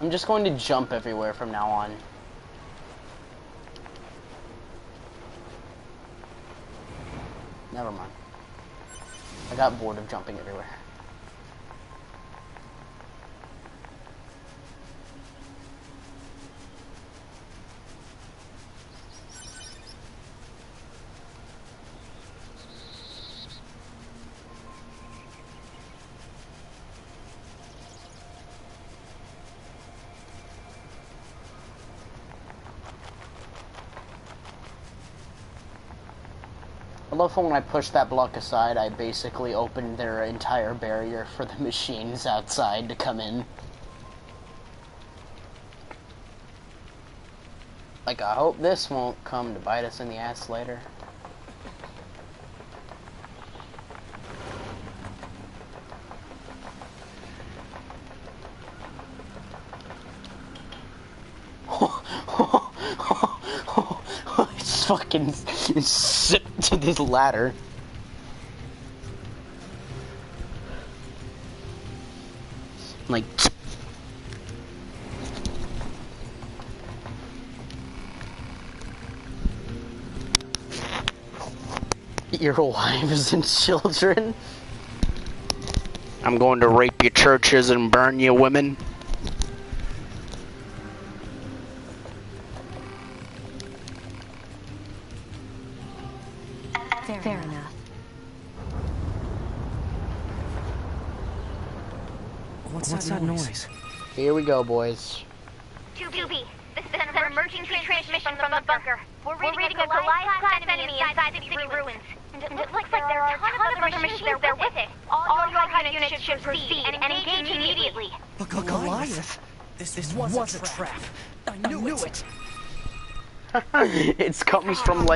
I'm just going to jump everywhere from now on. Never mind. I got bored of jumping everywhere. I love how when I pushed that block aside, I basically opened their entire barrier for the machines outside to come in. Like, I hope this won't come to bite us in the ass later. It's fucking zip to this ladder. Like, your wives and children. I'm going to rape your churches and burn your women. Fair enough. What's that noise? Here we go, boys. 2B, this is an emergency transmission from the bunker. We're reading a Goliath-class enemy inside the city ruins. And it looks like there are a ton of other machines there with it. All your units should proceed and engage immediately. A Goliath? This was a trap. I knew it. It comes from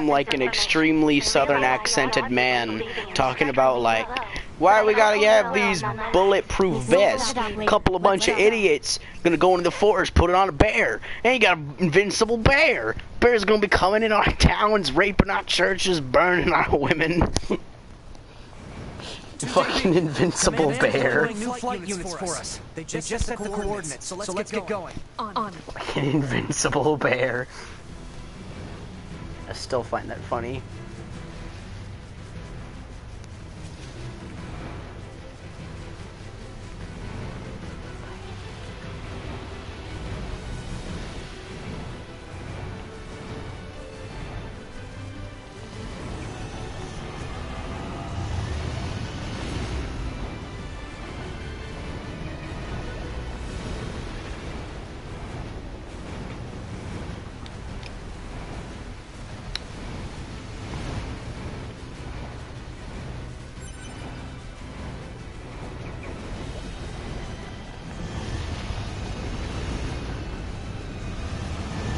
like an extremely southern accented man talking about like, why we gotta have these bulletproof vests? Couple of bunch of idiots gonna go into the forest, put it on a bear. Ain't got an invincible bear. Bear's gonna be coming in our towns, raping our churches, burning our women. Fucking invincible bear. New flight units for us. They just set the coordinates, so let's get going. On. Fucking invincible bear. I still find that funny.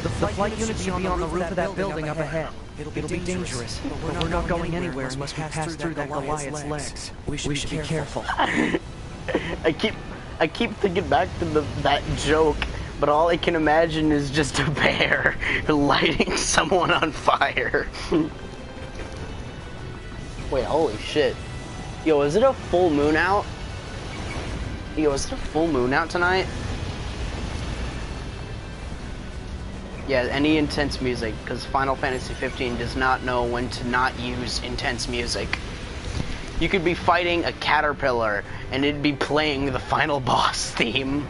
The flight units should be on the roof of that building up ahead. It'll be dangerous, but we're not going anywhere unless we pass through that Goliath's legs. We should be careful. I keep thinking back to that joke, but all I can imagine is just a bear lighting someone on fire. Wait, holy shit. Yo, is it a full moon out? Yo, is it a full moon out tonight? Yeah, any intense music, because Final Fantasy 15 does not know when to not use intense music. You could be fighting a caterpillar, and it'd be playing the final boss theme.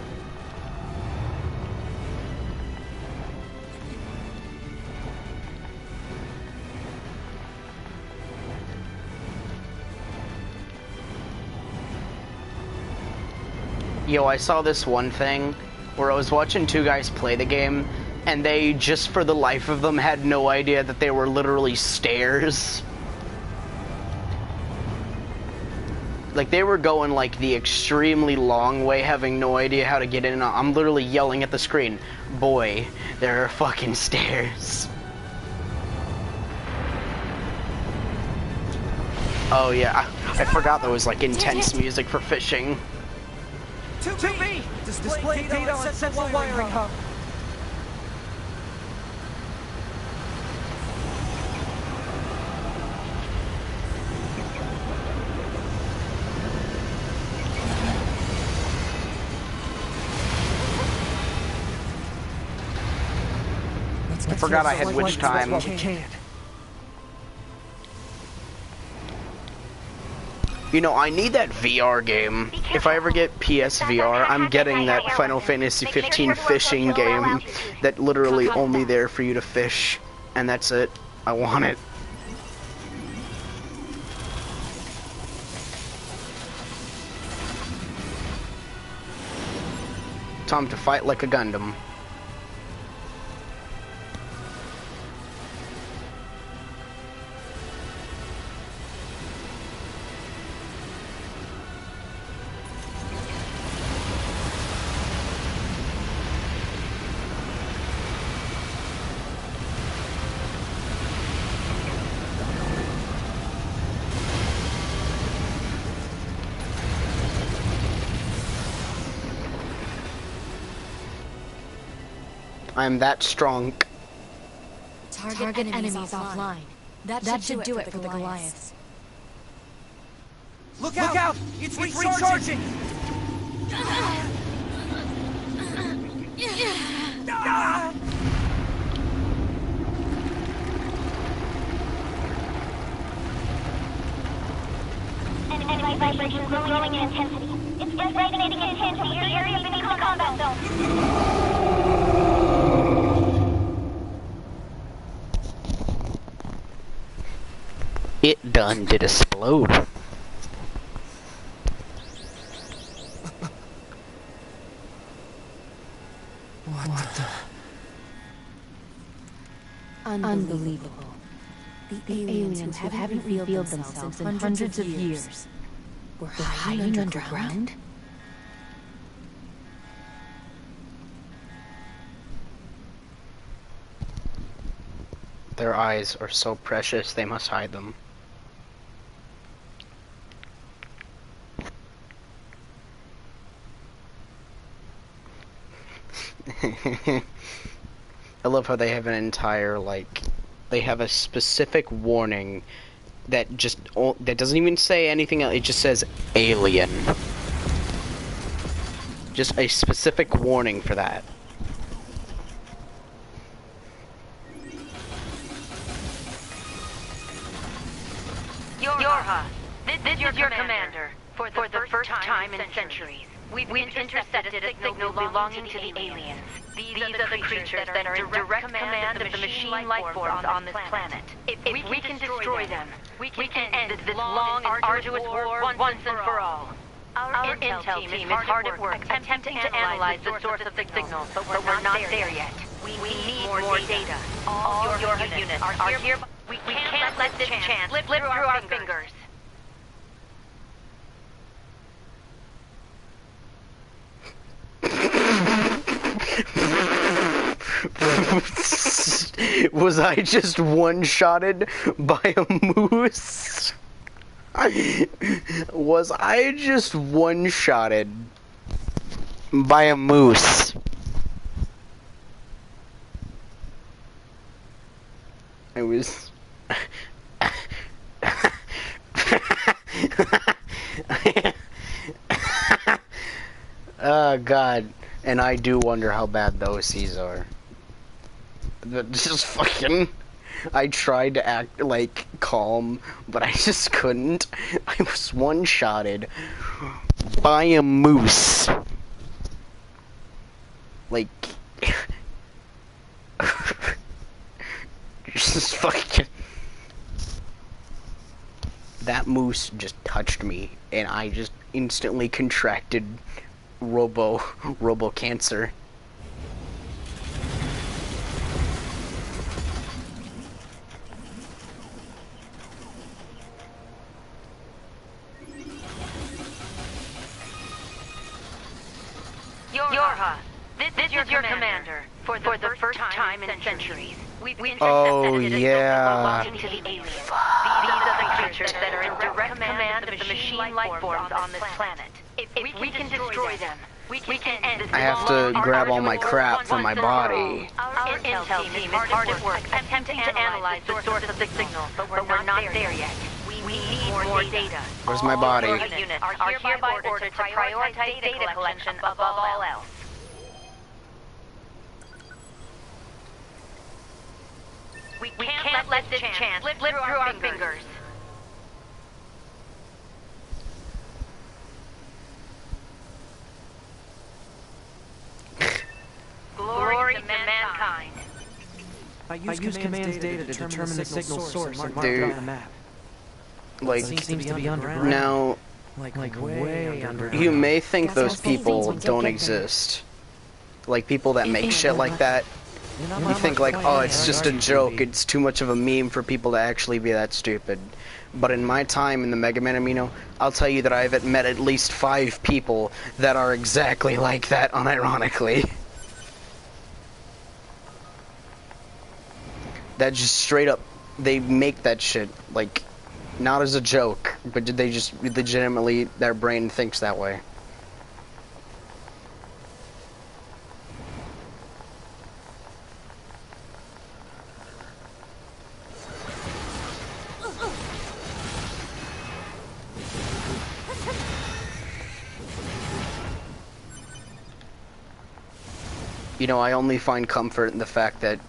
Yo, I saw this one thing. where I was watching two guys play the game, and they just for the life of them had no idea that they were literally stairs. Like, they were going like the extremely long way, having no idea how to get in. I'm literally yelling at the screen, boy, there are fucking stairs. Oh yeah, I forgot there was like intense music for fishing. 2B! Display data on central wiring hub. I forgot I had witch time. You know, I need that VR game. If I ever get PSVR, I'm getting that Final Fantasy 15 fishing game that literally only there for you to fish. And that's it. I want it. Time to fight like a Gundam. I'm that strong. Target enemies offline. That should do it for the Goliaths. Look out! It's recharging! Enemy vibrations growing in intensity. It's resonating intensely. Your area is in the combat zone. It done did explode. What the? Unbelievable. The aliens who haven't revealed themselves in hundreds of years were hiding underground? Their eyes are so precious, they must hide them. I love how they have an entire, like, they have a specific warning that that doesn't even say anything else, it just says alien. Just a specific warning for that. Yorha, this is your commander. For the first time in centuries, we've intercepted a signal belonging to the aliens. These are the creatures that are in direct command of the machine life forms on this planet. If we can destroy them, we can end this long and arduous war once and for all. Our intel team is hard at work attempting to analyze the source of the signal, but we're not there yet. We need more data. All Yorha units are here. We can't let this chance slip through our fingers. Was I just one-shotted by a moose? Was I just one-shotted by a moose? I was... Oh god, and I do wonder how bad the OCs are. This is fucking... I tried to act, like, calm, but I just couldn't. I was one-shotted by a moose. Like... just fucking... That moose just touched me, and I just instantly contracted robo cancer. is your commander. For the first time in centuries, we've intercepted Oh, a signal yeah. belonging to the aliens. These are the creatures that are in direct command of the machine life forms on this planet. If we can destroy them, we can end this. I have to grab all my crap from my body. Our intel team is hard at work attempting to analyze the source of the signal, but we're not there yet. We need more data. Where's my body? All units are hereby ordered to prioritize data collection above all else. We can't let this chance slip through our fingers. Glory to mankind. I use command's data to determine the signal source and mark it Dude. on the map. Like, Seems to be underground. now, Like way underground. you may think those people don't exist. Like, people that make shit like that. You think like, oh, it's just a joke, it's too much of a meme for people to actually be that stupid. But in my time in the Mega Man Amino, I'll tell you that I've met at least 5 people that are exactly like that, unironically. That just straight up, they make that shit, like, not as a joke, but they just legitimately, their brain thinks that way. You know, I only find comfort in the fact that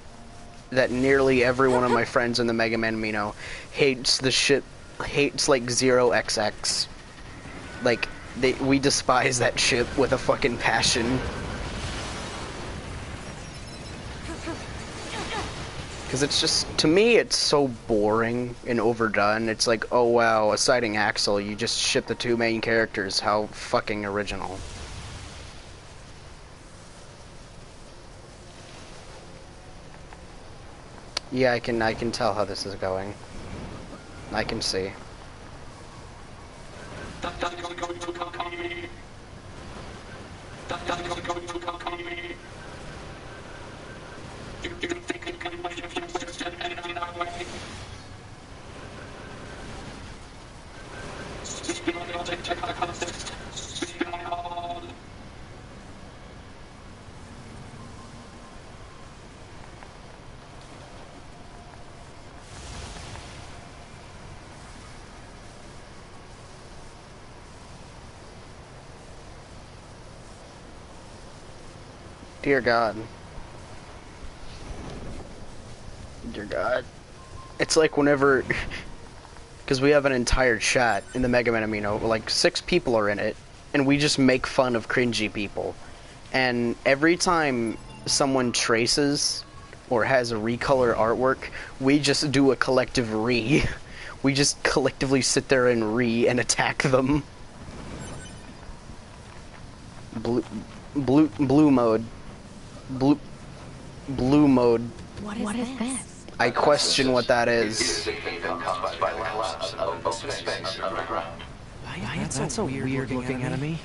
nearly every one of my friends in the Mega Man Amino hates the shit, hates like 0XX. Like, we despise that shit with a fucking passion. Because it's just, to me, it's so boring and overdone. It's like, oh wow, a sighting Axel, you just ship the 2 main characters. How fucking original. Yeah, I can tell how this is going. I can see. Dear God. Dear God. It's like whenever... Because we have an entire chat in the Mega Man Amino, like 6 people are in it, and we just make fun of cringy people. And every time someone traces or has a recolor artwork, we just do a collective re. We just collectively sit there and re and attack them. Blue mode. Blue mode. What is this? I question what that is. It is caused by the collapse of open space underground. That's a weird looking enemy.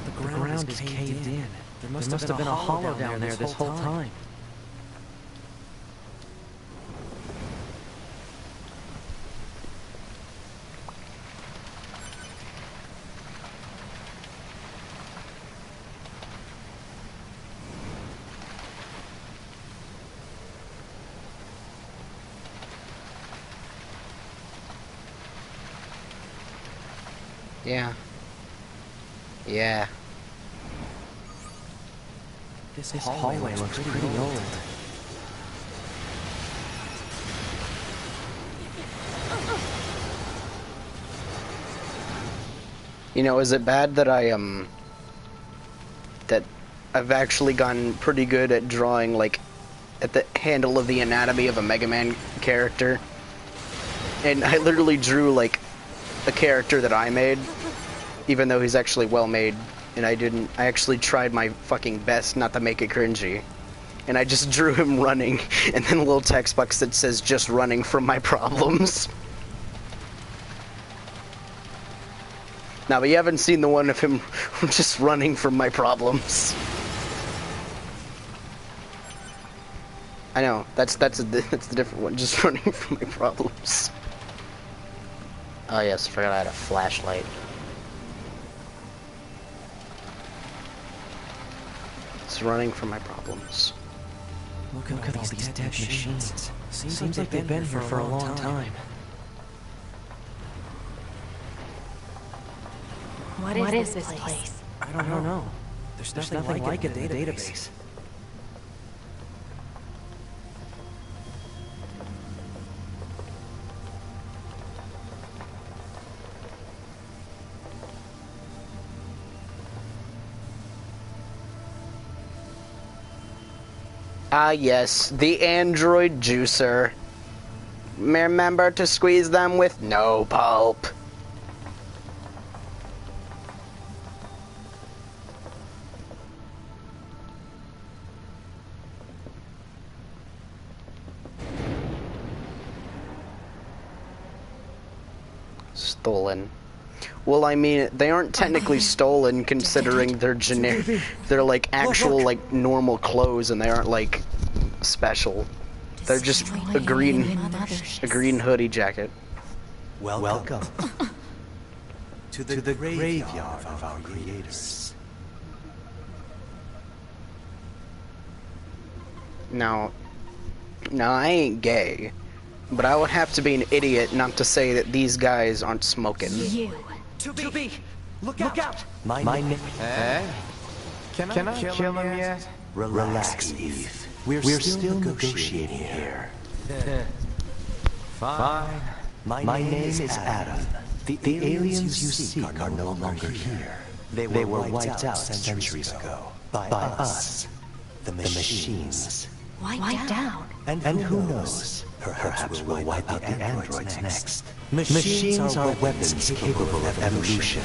The ground is caved in. There must have been a hollow down there this whole time. Yeah. Yeah. This hallway looks pretty old. You know, is it bad that that I've actually gotten pretty good at drawing, like, at the handle of the anatomy of a Mega Man character? And I literally drew, like, a character that I made, even though he's actually well made, and I actually tried my fucking best not to make it cringy. And I just drew him running, and then a little text box that says, just running from my problems. Now, but you haven't seen the one of him just running from my problems. I know, that's the different one, just running from my problems. Oh yes, I forgot I had a flashlight. It's running from my problems. Look at all these dead machines. Seems like they've been here for a long time. What is this place? I don't know. There's nothing like it in the database. Ah yes, the android juicer. Remember to squeeze them with no pulp. Stolen. Well, I mean, they aren't technically stolen considering they're generic. They're like actual, like, normal clothes, and they aren't like special. They're just a green hoodie jacket. Welcome to the graveyard of our creators. Now, I ain't gay, but I would have to be an idiot not to say that these guys aren't smoking. You. To be! Look out! My name. Can I kill him yet? Relax, Eve. We're still negotiating here. Fine. My name is Adam. The aliens you seek are no longer here. They were wiped out centuries ago by us, the machines. Wiped out? And who knows? Perhaps we'll wipe out the androids next. Machines are weapons capable of evolution.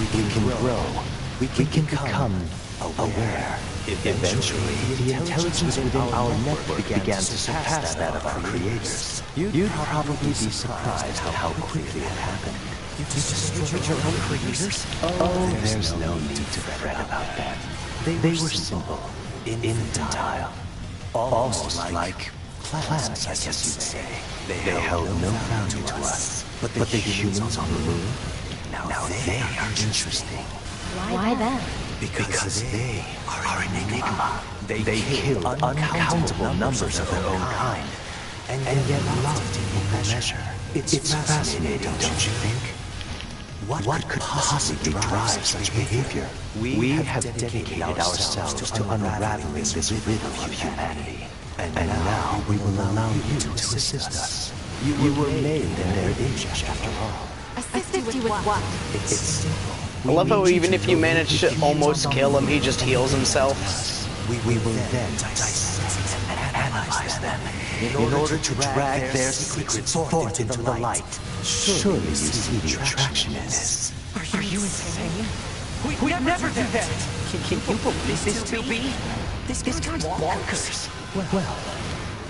We can grow. We can become aware. Eventually, the intelligence within our network began to surpass that of our creators. You'd probably be surprised at how quickly it happened. You destroyed your own creators? Oh, there's no need to fret about that. They were simple, infantile, almost like plants, I guess you'd say. They held no value to us. But the humans on the moon, now they are interesting. Why them? Because they are an enigma. They killed uncountable numbers of their own kind, and yet loved in equal measure. It's fascinating, don't you think? What could possibly drive such behavior? We have dedicated ourselves to unraveling this riddle of humanity. And now we will allow you to assist us. You were made in their image, after all. Assist you with what? It's simple. I love how even if you manage to almost kill him, he just heals himself. We will then dissect and analyze them in order to drag their secrets forth into the light. Surely you see the attraction in this. Are you insane? We'd never do that! Can you believe this, 2B? This guy's bonkers. Well,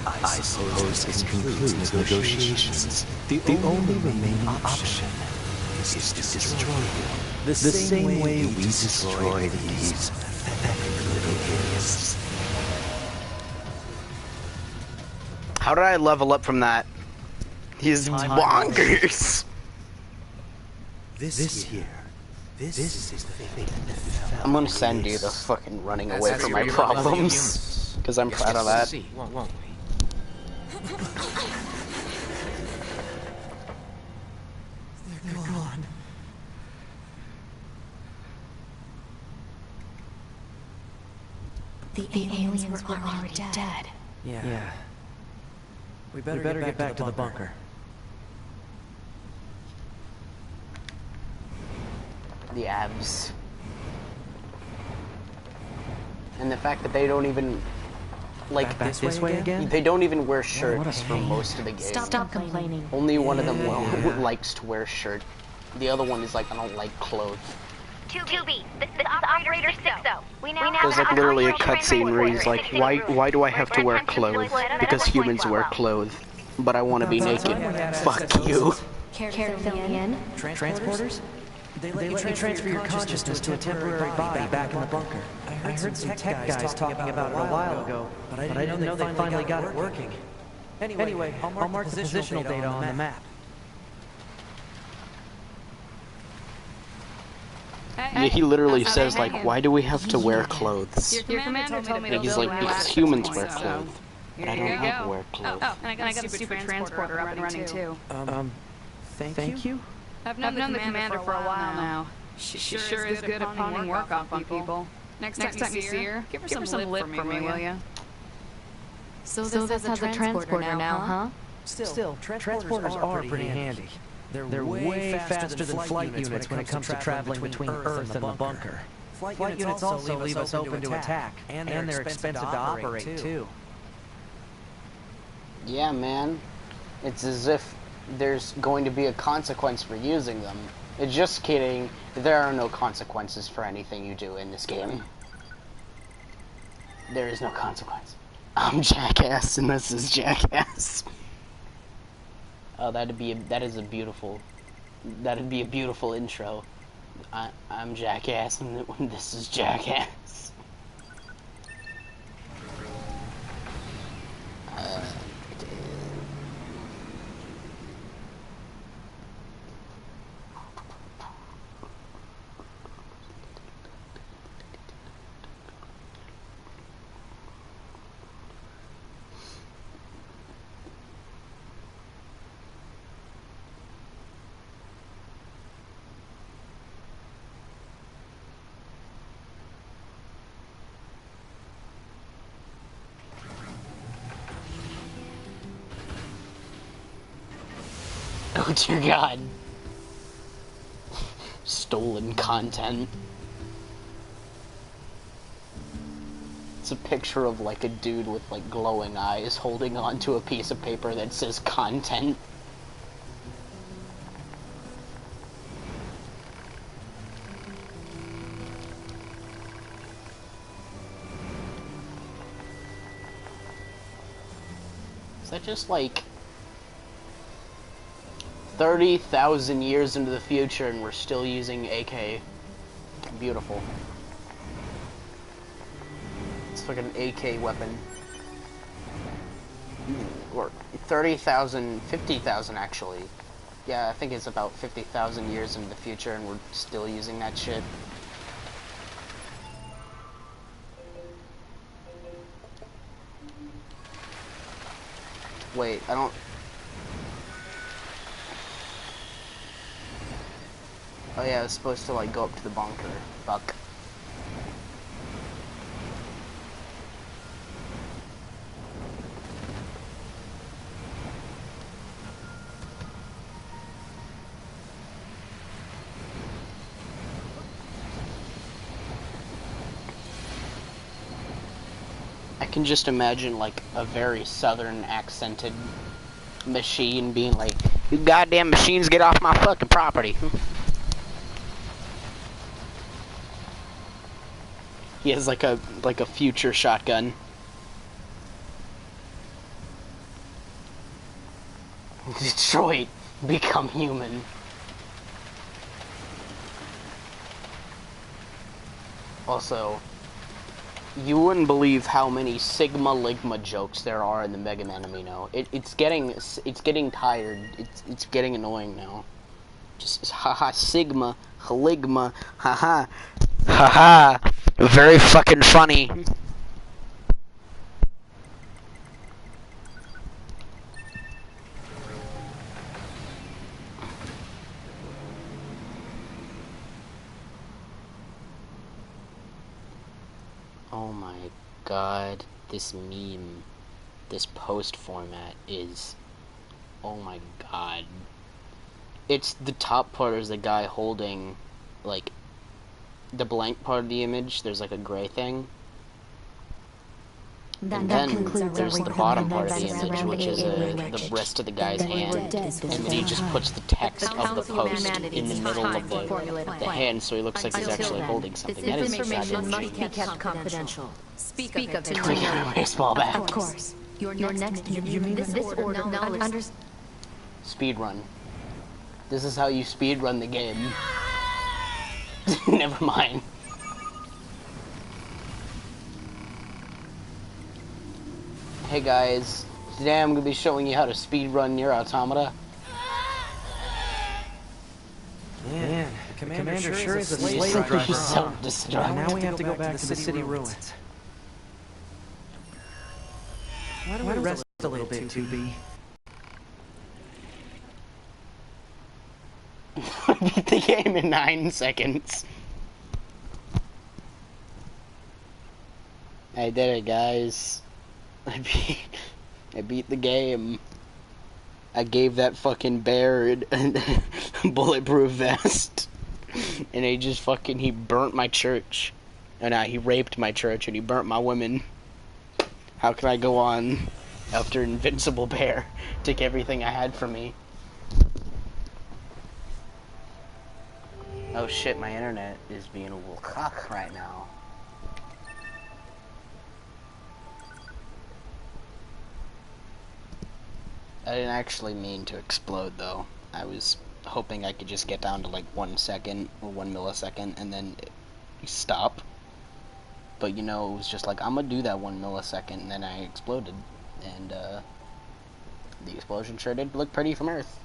I suppose this concludes negotiations. The only remaining option is to destroy you. The same way we destroyed these pathetic little idiots. How did I level up from that? He's bonkers. This is the fate that befell. I'm gonna send you the fucking running away from my problems, because I'm proud of that. Won't we? They're gone. The aliens were already dead. Yeah. We better get back to the bunker. the abs. And the fact that they don't even, like, Back this way again? they don't even wear What a shirts for pain. most of the game. Stop complaining. Only one of them Yeah. likes to wear a shirt. The other one is like, I don't like clothes. 2B, this is Operator 6-0. We now There's have like an literally a operational cutscene where he's transport like, in why 60 do I have to wear Attention clothes? to Because medical humans wear point clothes. But I want to be naked. Fuck you. Care to fill me in? Transporters? They let you transfer your consciousness to a temporary body back in the bunker. I heard some tech guys talking about it a while ago, but I didn't know they finally got it working. Anyway, I'll mark the positional data on the map. Yeah, he literally says like, why do we have to wear clothes? Your commander told me to And he's build like, one because last humans point, wear so clothes. But I don't want to wear clothes. Oh, and I got a stupid transporter up and running too. Thank you? I've known the commander for a while now. She sure is good at pawning work off on people. Next time you see her, give her some lip for me, will ya? So this has a transporter now, huh? Still, transporters are pretty handy. They're way faster than flight units when it comes to traveling between Earth and the bunker. Flight units also leave us open to attack, and they're expensive to operate, too. Yeah, man. It's as if there's going to be a consequence for using them. Just kidding. There are no consequences for anything you do in this game. There is no consequence. I'm Jackass, and this is Jackass. Oh, that'd be a beautiful intro. I'm Jackass, and this is Jackass. Oh dear God. Stolen content. It's a picture of like a dude with like glowing eyes holding onto a piece of paper that says content. Is that just like 30,000 years into the future and we're still using AK? Beautiful. It's like an AK weapon. Or 30,000, 50,000 actually. Yeah, I think it's about 50,000 years into the future and we're still using that shit. Wait, I don't... Oh yeah, I was supposed to like go up to the bunker. Fuck. I can just imagine like a very southern accented machine being like, "You goddamn machines, get off my fucking property." He has like a future shotgun. Detroit, become human. Also, you wouldn't believe how many Sigma Ligma jokes there are in the Mega Man Amino. It's getting tired. It's getting annoying now. Just haha Sigma, Ligma, haha, haha. Very fucking funny. Oh my god, this meme, this post format is, oh my god. It's the top part is the guy holding, like, the blank part of the image, there's like a gray thing. And That then concludes there's our the recording bottom part events of the image, surrounding which is alien the wreckage. rest of the guy's Then we were hand. dead And for then he some just time. puts the text of the Council post humanity in the is middle time of to formulate a the plan. hand, so he looks like he's Until actually then, holding this something. That is information must be strategy. kept confidential. Speak of it to Can we no get a one. baseball bat? Of course. Your next You mean this order now Speed run. This is how you speed run the game. Never mind. Hey guys, today I'm gonna be showing you how to speed run your automata. Man, the commander sure is a slave You're driver, huh? self-destruct. Now we have to go back to the city ruins. Why don't we rest a little bit, 2B? Beat the game in 9 seconds. I did it, guys. I beat the game. I gave that fucking bear a bulletproof vest. And he burnt my church. And he raped my church and he burnt my women. How can I go on after Invincible Bear took everything I had from me? Oh shit, my internet is being a little cock right now. I didn't actually mean to explode though. I was hoping I could just get down to like 1 second or 1 millisecond and then stop. But you know, it was just like, I'm gonna do that 1 millisecond, and then I exploded. And the explosion sure did look pretty from Earth.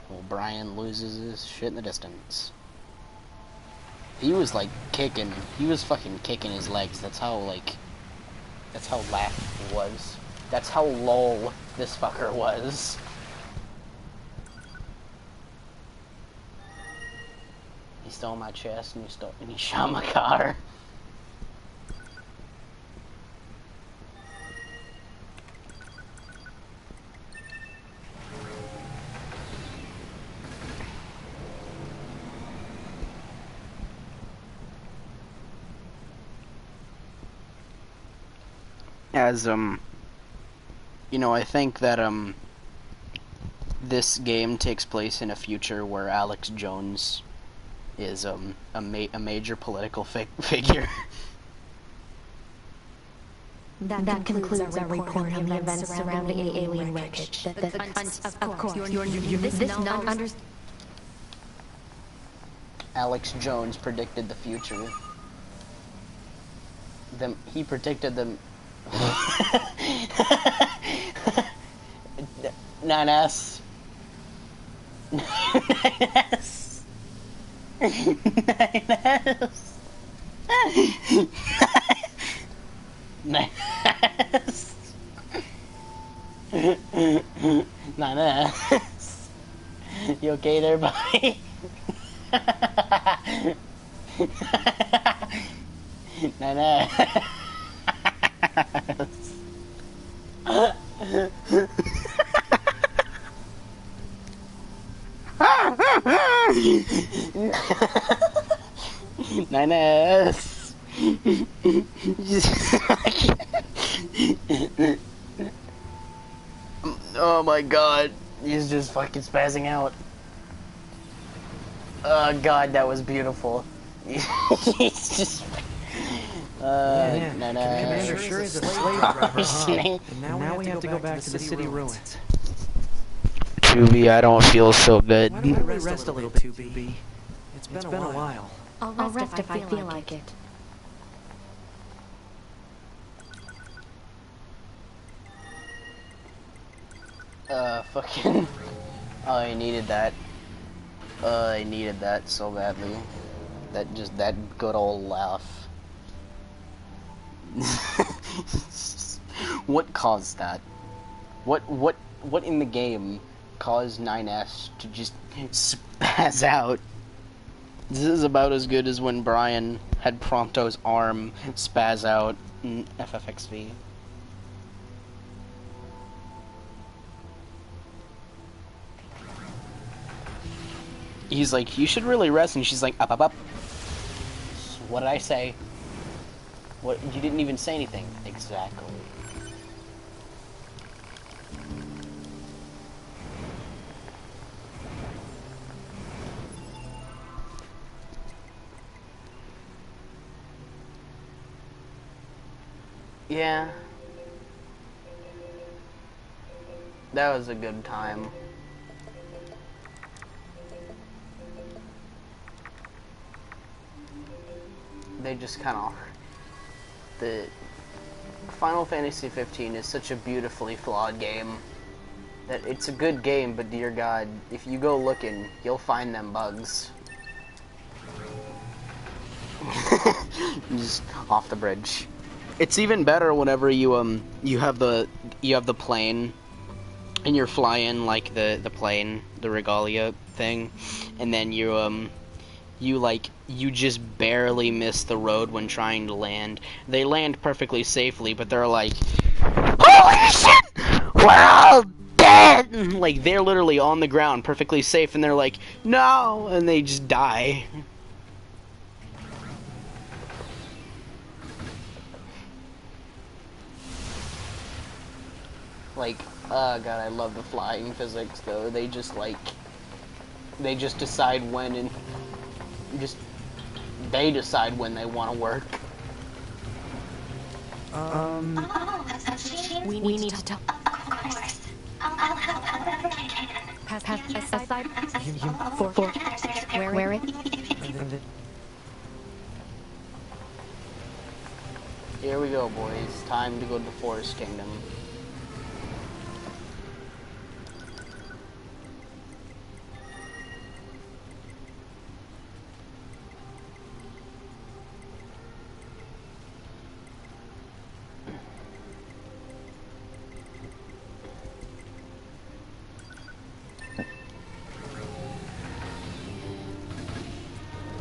Well, Brian loses his shit in the distance. He was like kicking, he was fucking kicking his legs. That's how laugh was. That's how lol this fucker was. He stole my chest and he shot my car. As you know, I think that this game takes place in a future where Alex Jones is a major political figure. That concludes our report on the events surrounding the alien wreckage. Of course, Alex Jones predicted the future. He predicted them. 9S. 9S. 9S. 9S. 9S. You okay there, buddy? 9S. 9S. Oh my god, he's just fucking spazzing out. Oh god, that was beautiful. He's just... Commander sure is a slave driver, huh? And now we have to go back to the city ruins. 2B, I don't feel so good. Why don't we rest a little, 2B? It's been a while. I'll rest if I feel like it. Fucking... Oh, I needed that. I needed that so badly. That good old laugh. What caused that? What in the game caused 9S to just spaz out? This is about as good as when Brian had Prompto's arm spaz out in FFXV. He's like, you should really rest, and she's like, up, up, up. What did I say? What? You didn't even say anything. Exactly. Yeah. That was a good time. They just kind of... The Final Fantasy 15 is such a beautifully flawed game that it's a good game, but dear God, if you go looking, you'll find them bugs. Just off the bridge. It's even better whenever you have the plane and you're flying like the plane, the regalia thing, and then you just barely miss the road when trying to land. They land perfectly safely, but they're like, holy shit, we're all dead! Like, they're literally on the ground, perfectly safe, and they're like, no! And they just die. Like, oh god, I love the flying physics, though. They just decide when and... they decide when they want to work. We need to talk. Of course. I'll help however I can. Aside. Where it? Here we go, boys. Time to go to the Forest Kingdom.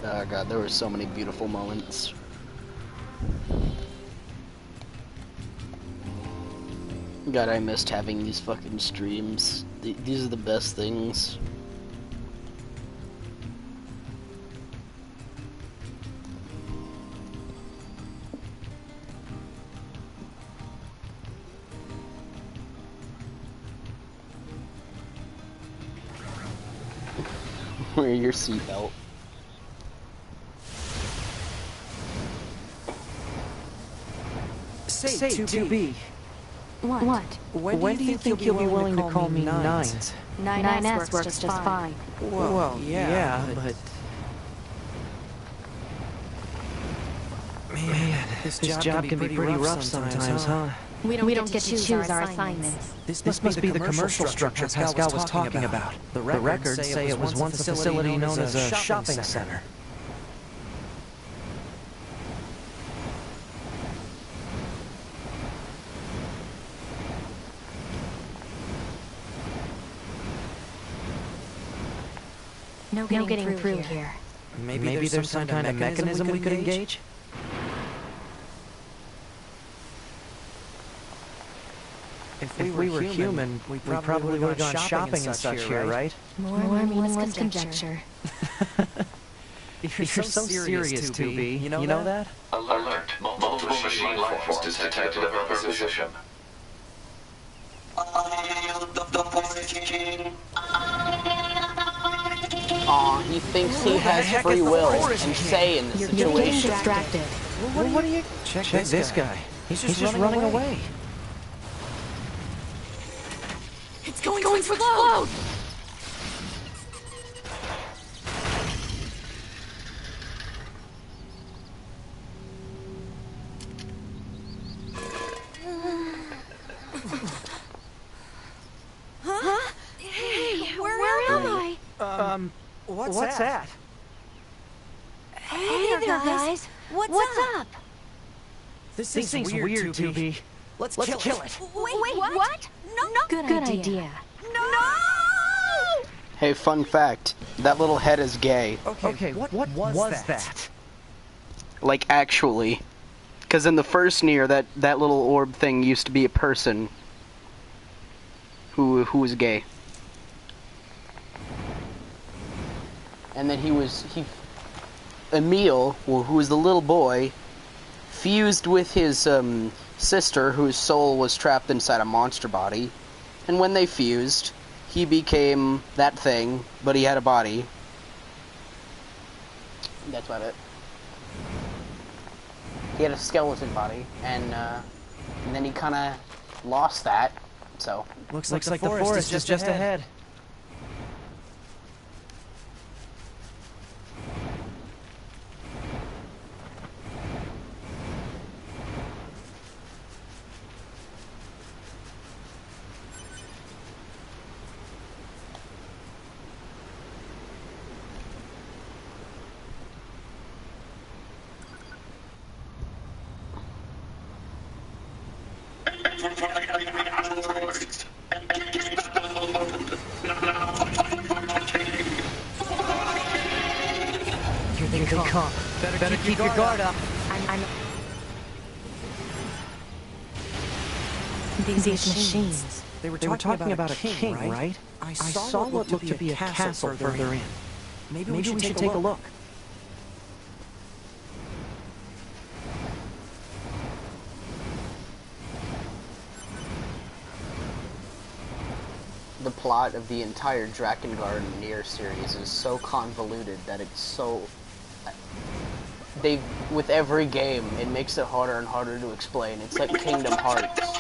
Oh god, there were so many beautiful moments. God, I missed having these fucking streams. These are the best things. Wear your seatbelt. Say, 2B. What? When do you think you'll be willing to call me Nines? 9S works just fine. Well, yeah, but... Man, this job can be pretty rough sometimes, huh? We don't get to choose our assignments. This must be the commercial structure Pascal was talking about. The records say it was once a facility known as a shopping center. No getting through here. Maybe there's some kind of mechanism we could engage? If we were human, we probably would have gone shopping and such here, right? More meaningless conjecture. You're so serious, 2B. You know that? Alert. Multiple machine life forms detected of our position. Aw, he thinks he has free will and say in the You're getting situation. distracted. What do you... Check this guy. He's just running away. It's going to explode! Huh? Hey, where am I? What's that? Hey there, guys. What's up? This seems weird, 2B. Let's kill it. Wait, what? No. Good idea. No! Hey, fun fact. That little head is gay. Okay, what was that? Like, actually. Because in the first Nier, that little orb thing used to be a person who was gay. Emil, who was the little boy, fused with his sister, whose soul was trapped inside a monster body. And when they fused, he became that thing, but he had a body. That's about it. He had a skeleton body, and then he kind of lost that, so... Looks like the forest is just ahead. Here they come. Better keep your guard up. These machines. They were talking about a king, right? I saw what looked to be a castle further in. Maybe we should take a look. The plot of the entire Drakengard and Nier series is so convoluted that it's so... with every game, it makes it harder and harder to explain. It's like Kingdom Hearts.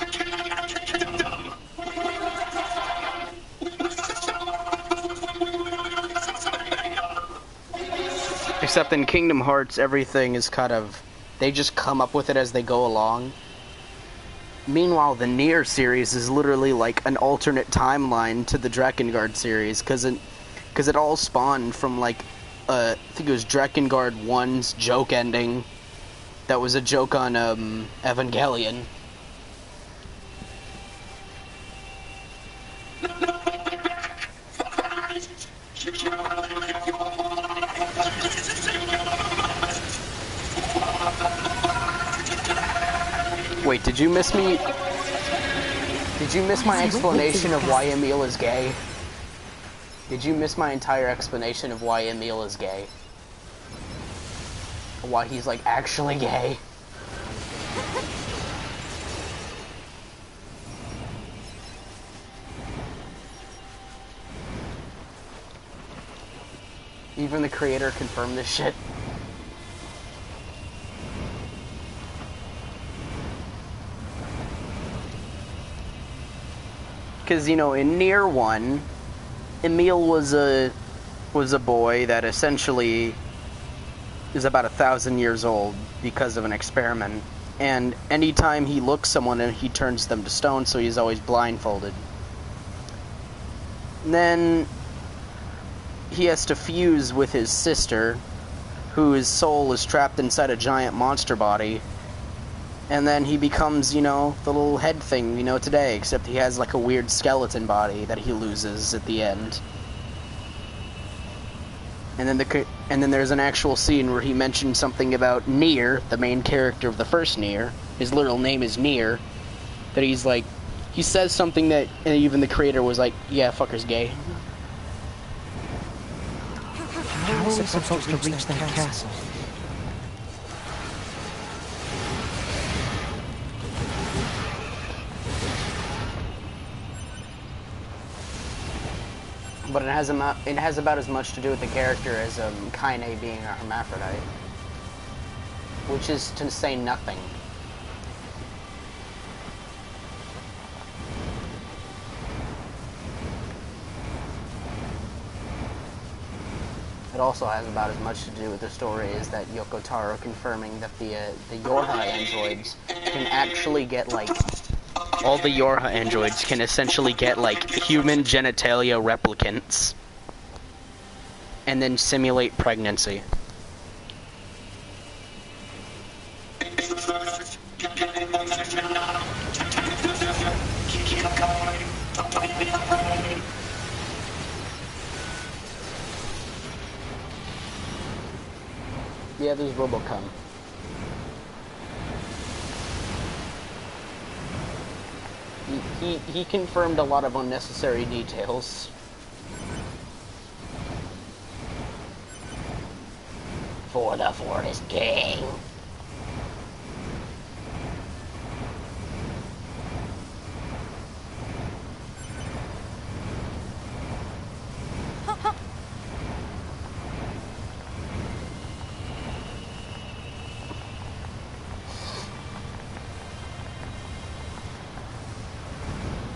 Except in Kingdom Hearts, everything is kind of... they just come up with it as they go along. Meanwhile, the Nier series is literally like an alternate timeline to the Drakengard series, because it all spawned from like, I think it was Drakengard 1's joke ending. That was a joke on Evangelion. Wait, did you miss me? Did you miss my explanation of why Emil is gay? Did you miss my entire explanation of why Emil is gay? Why he's like actually gay? Even the creator confirmed this shit. Because, you know, in Nier 1, Emil was a boy that essentially is about 1,000 years old because of an experiment. And anytime he looks someone, he turns them to stone, so he's always blindfolded. And then he has to fuse with his sister, whose soul is trapped inside a giant monster body. And then he becomes, you know, the little head thing we know today, except he has like a weird skeleton body that he loses at the end. And then there's an actual scene where he mentions something about Nier, the main character of the first Nier. His literal name is Nier. That he's like, he says something that even the creator was like, yeah, fucker's gay. How are we supposed to reach that castle? But it has about as much to do with the character as Kaine being a hermaphrodite. Which is to say nothing. It also has about as much to do with the story as that Yoko Taro confirming that the Yorha androids can actually get, like... all the Yorha androids can essentially get, like, human genitalia replicants. And then simulate pregnancy. Yeah, there's Robocom. He confirmed a lot of unnecessary details. for the Forest King.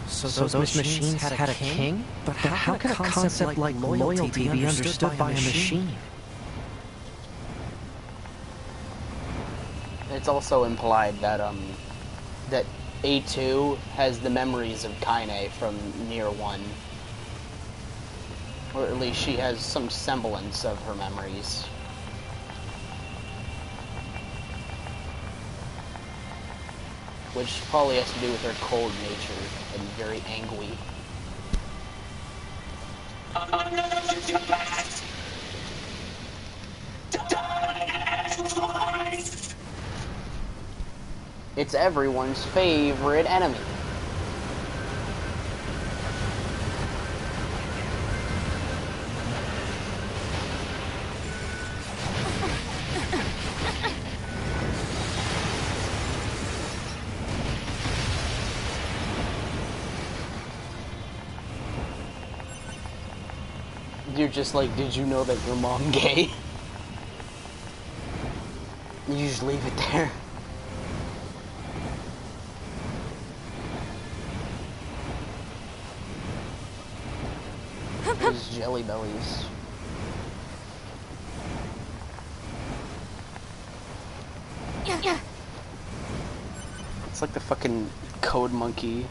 So those machines had a king? But how can a concept like loyalty be understood by a machine? It's also implied that that A2 has the memories of Kaine from Nier 1. Or at least she has some semblance of her memories. Which probably has to do with her cold nature and very angry. It's everyone's favorite enemy. You're just like, did you know that your mom gay? You just leave it there. Those jelly bellies. It's like the fucking Code Monkey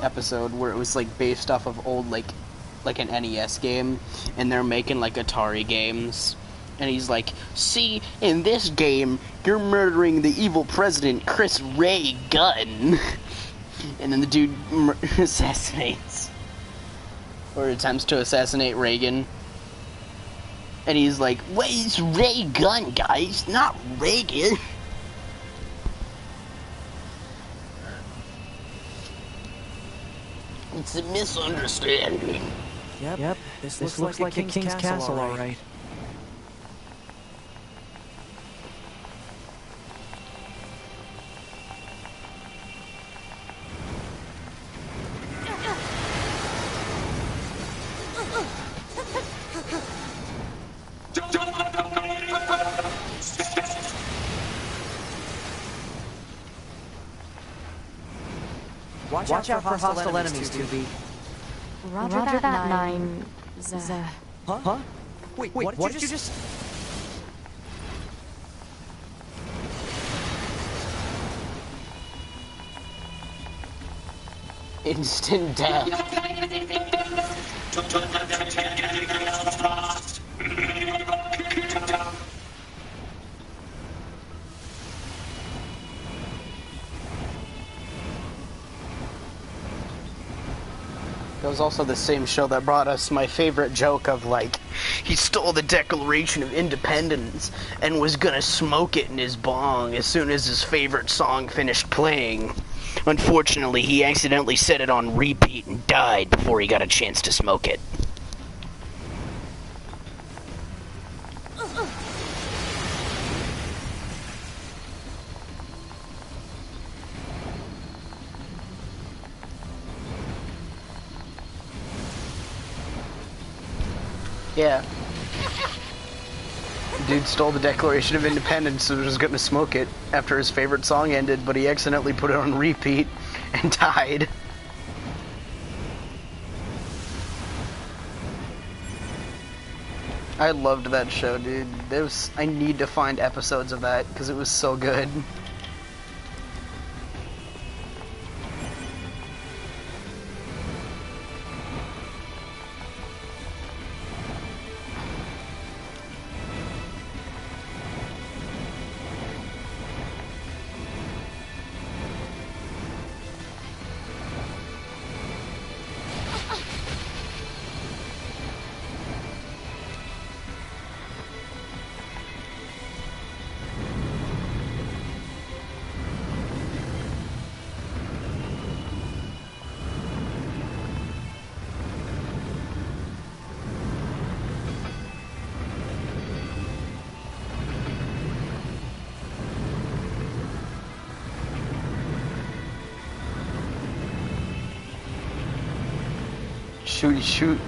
episode where it was like based off of old like an NES game, and they're making like Atari games, and he's like, see, in this game you're murdering the evil president Chris Ray Gunn, and then the dude assassinates or attempts to assassinate Reagan, and he's like, wait, it's Ray Gunn, guys, not Reagan. It's a misunderstanding. Yep. This looks like a king's castle, all right. Watch out for hostile enemies, 2B. Roger that, 9... Huh? Wait, what did you just... Instant death. It was also the same show that brought us my favorite joke of, like, he stole the Declaration of Independence and was gonna smoke it in his bong as soon as his favorite song finished playing. Unfortunately, he accidentally set it on repeat and died before he got a chance to smoke it. Yeah. Dude stole the Declaration of Independence and was gonna smoke it after his favorite song ended, but he accidentally put it on repeat and died. I loved that show, dude. I need to find episodes of that because it was so good. Shooty shoot.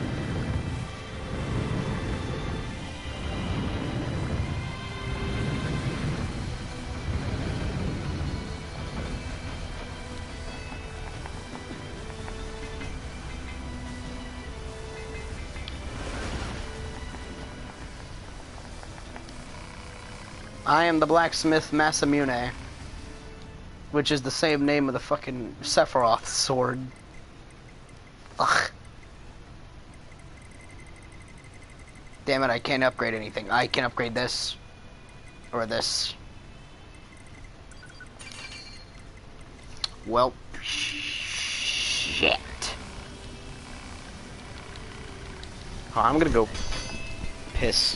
I am the blacksmith Masamune, which is the same name of the fucking Sephiroth sword. Ugh. Damn it, I can't upgrade anything. I can upgrade this. Or this. Well, shit. Oh, I'm gonna go piss.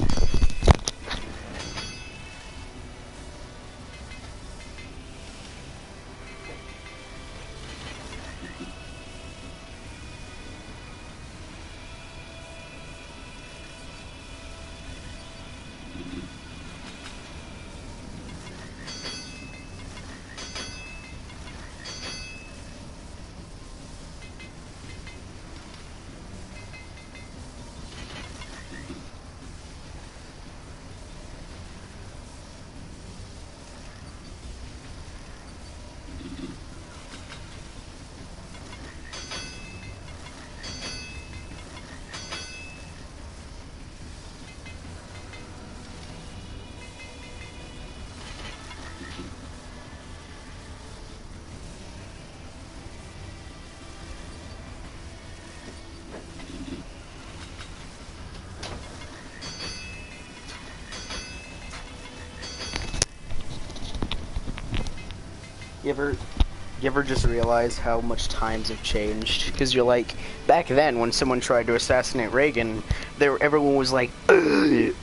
You ever just realize how much times have changed? Because you're like, back then when someone tried to assassinate Reagan, everyone was like, ugh,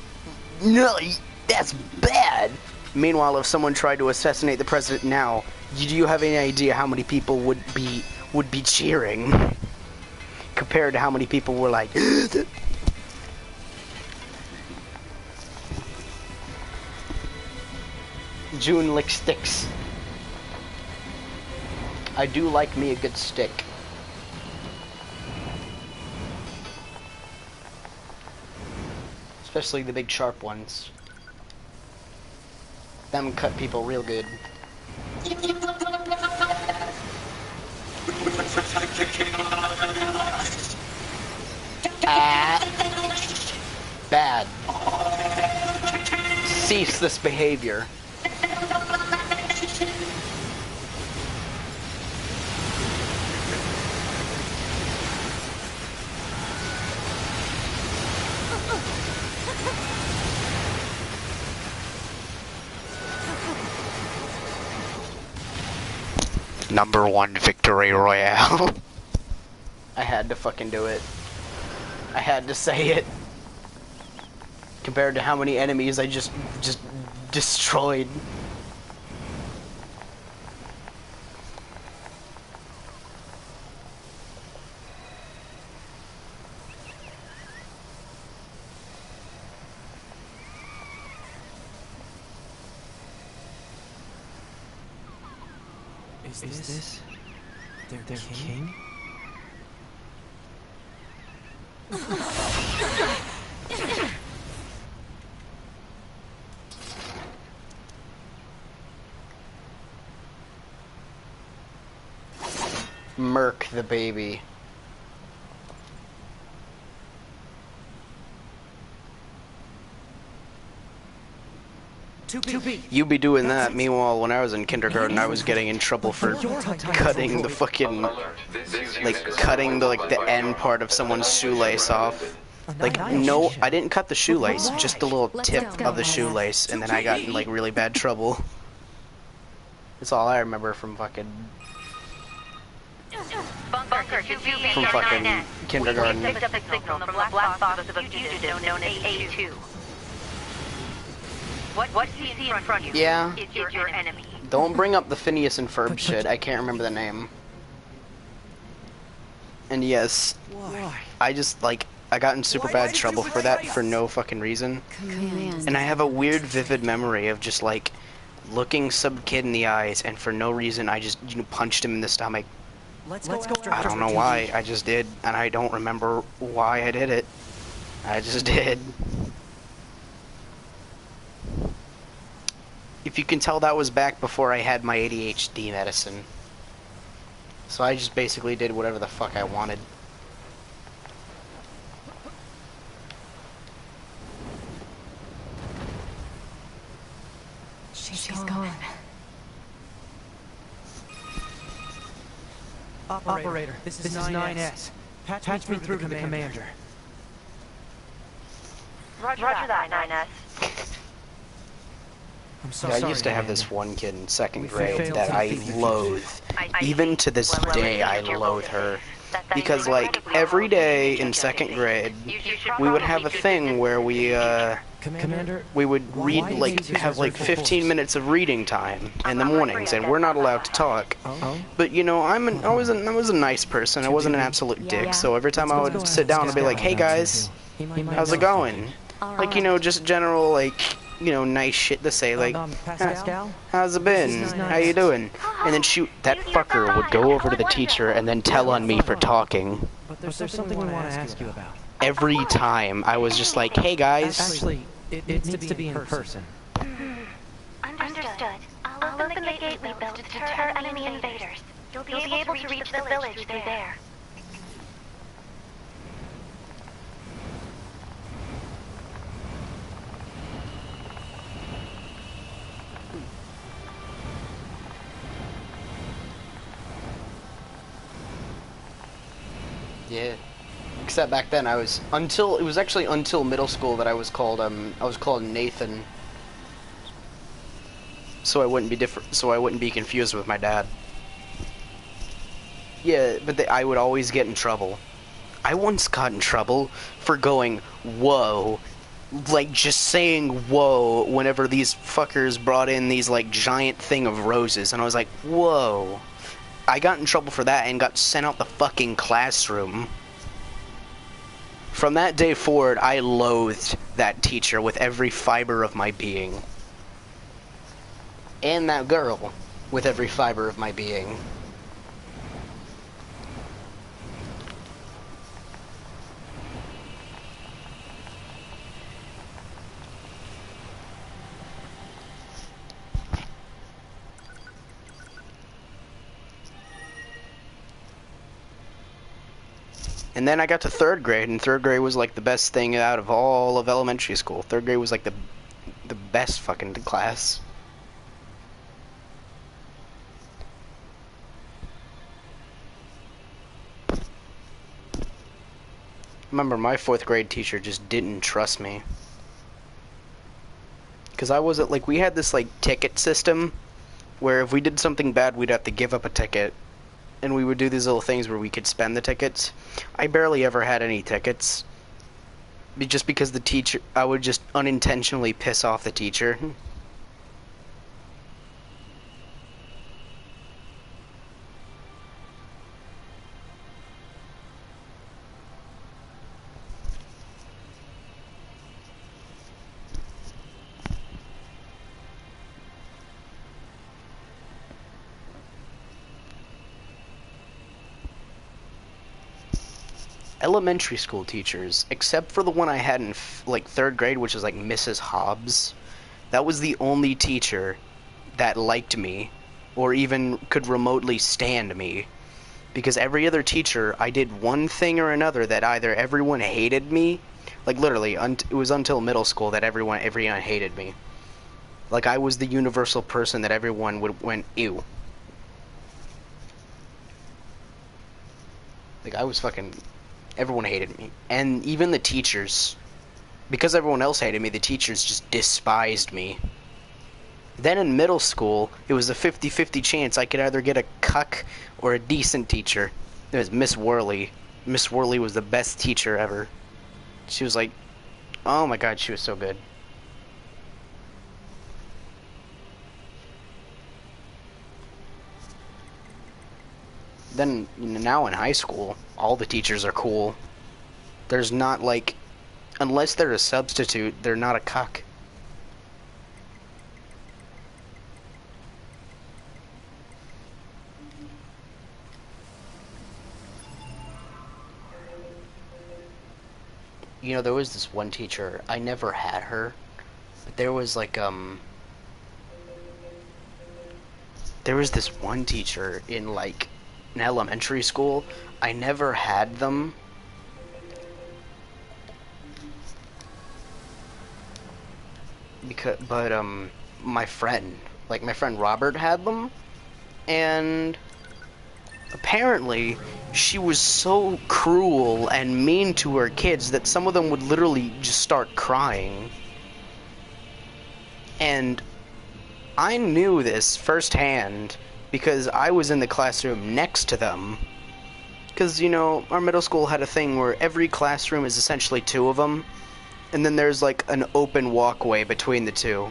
no, that's bad. Meanwhile, if someone tried to assassinate the president now, do you have any idea how many people would be cheering? Compared to how many people were like, June lick sticks. I do like me a good stick. Especially the big sharp ones. Them cut people real good. Bad. Cease this behavior. #1 victory royale. I had to fucking do it. I had to say it. Compared to how many enemies I just destroyed. Is this their king? Merc the baby. You be doing that. Meanwhile, when I was in kindergarten, I was getting in trouble for cutting the fucking, like, cutting the end part of someone's shoelace off. Like, no, I didn't cut the shoelace, just the little tip of the shoelace, and then I got in, like, really bad trouble. That's all I remember from fucking... From fucking kindergarten. We picked up a signal from the black box of a fugitive known as A2. What do you see in front of you? Yeah. Is your enemy. Don't bring up the Phineas and Ferb shit. I can't remember the name. And yes, I just, like, I got in super bad trouble for that for no fucking reason. And I have a weird, vivid memory of just, like, looking some kid in the eyes, and for no reason, I just, punched him in the stomach. Let's go I don't know why, I just did, and I don't remember why I did it. I just did. If you can tell, that was back before I had my ADHD medicine. So I just basically did whatever the fuck I wanted. She's gone. Operator, this is 9S. Patch me through to the commander. Roger that, 9S. I'm so Yeah, sorry, I used to have Amanda. this one kid in second We grade failed that to I defeat the loathe. Even to this day, I loathe her. Because, like, every day in second grade, we would have a thing where Commander, we would read, like, have like 15 minutes of reading time in the mornings, and we're not allowed to talk. But you know, I was a nice person. I wasn't an absolute dick. So every time I would sit down, I'd be like, "Hey guys, how's it going?" Like, you know, just general, like, you know, nice shit to say, like, Pascal? "How's it been? How you doing?" And then that fucker would go over to the teacher and then tell on me for talking. But there's something we want to ask you about. Every time I was just like, "Hey guys." Actually, it needs to be in person. Understood. I'll open the gate we built to deter enemy invaders. You'll be able to reach the village through there. Yeah. Except back then it was actually until middle school that I was called Nathan. So I wouldn't be confused with my dad. Yeah, but I would always get in trouble. I once got in trouble for going, "Whoa." Like, just saying "whoa" whenever these fuckers brought in these, like, giant thing of roses, and I was like, "Whoa." I got in trouble for that and got sent out the fucking classroom. From that day forward, I loathed that teacher with every fiber of my being. And that girl with every fiber of my being. And then I got to third grade, and third grade was like the best thing out of all of elementary school. Third grade was like the best fucking class. Remember, my fourth grade teacher just didn't trust me. Because I wasn't, like, we had this, like, ticket system, where if we did something bad, we'd have to give up a ticket. And we would do these little things where we could spend the tickets. I barely ever had any tickets. Just because the teacher, I would just unintentionally piss off the teacher. Elementary school teachers, except for the one I had in like third grade, which was like Mrs. Hobbs, that was the only teacher that liked me or even could remotely stand me, because every other teacher, I did one thing or another that either everyone hated me, like literally it was until middle school that everyone hated me. Like, I was the universal person that everyone went ew. Like, I was fucking... Everyone hated me. And even the teachers. Because everyone else hated me, the teachers just despised me. Then in middle school, it was a 50-50 chance I could either get a cuck or a decent teacher. It was Miss Worley. Miss Worley was the best teacher ever. She was like... Oh my god, she was so good. Then, now in high school, all the teachers are cool. There's not, like... Unless they're a substitute, they're not a cuck. you know, there was this one teacher, I never had her, but there was like, there was this one teacher in, like, in elementary school. I never had them. But my friend Robert had them, and apparently she was so cruel and mean to her kids that some of them would literally just start crying. And I knew this firsthand because I was in the classroom next to them. Because, you know, our middle school had a thing where every classroom is essentially two of them, and then there's like an open walkway between the two.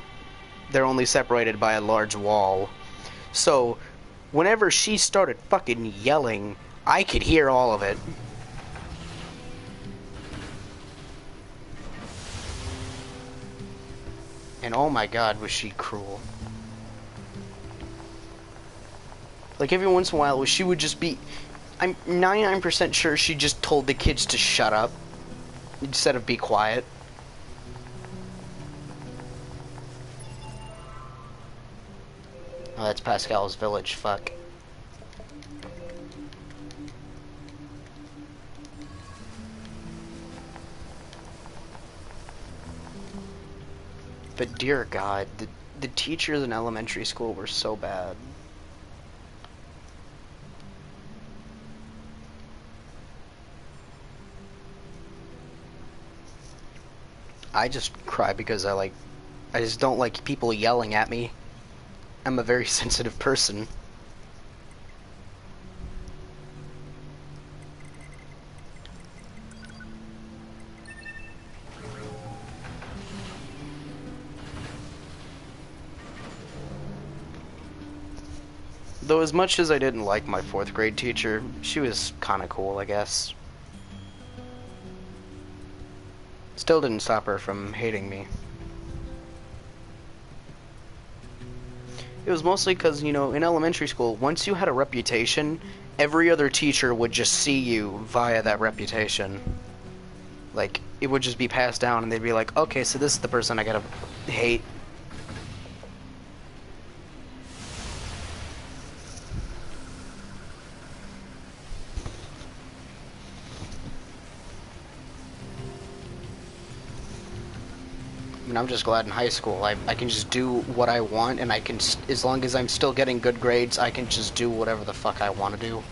They're only separated by a large wall. So, whenever she started fucking yelling, I could hear all of it. And oh my god, was she cruel. Like, every once in a while, she would just be... I'm 99% sure she just told the kids to shut up instead of be quiet. Oh, that's Pascal's village, fuck. But dear God, the teachers in elementary school were so bad. I just cry because I just don't like people yelling at me. I'm a very sensitive person. Though as much as I didn't like my 4th grade teacher, she was kinda cool, I guess. Still didn't stop her from hating me. It was mostly because, you know, in elementary school, once you had a reputation, every other teacher would just see you via that reputation. Like, it would just be passed down, and they'd be like, okay, so this is the person I gotta hate. I mean, I'm just glad in high school I can just do what I want, and I can, as long as I'm still getting good grades, I can just do whatever the fuck I want to do.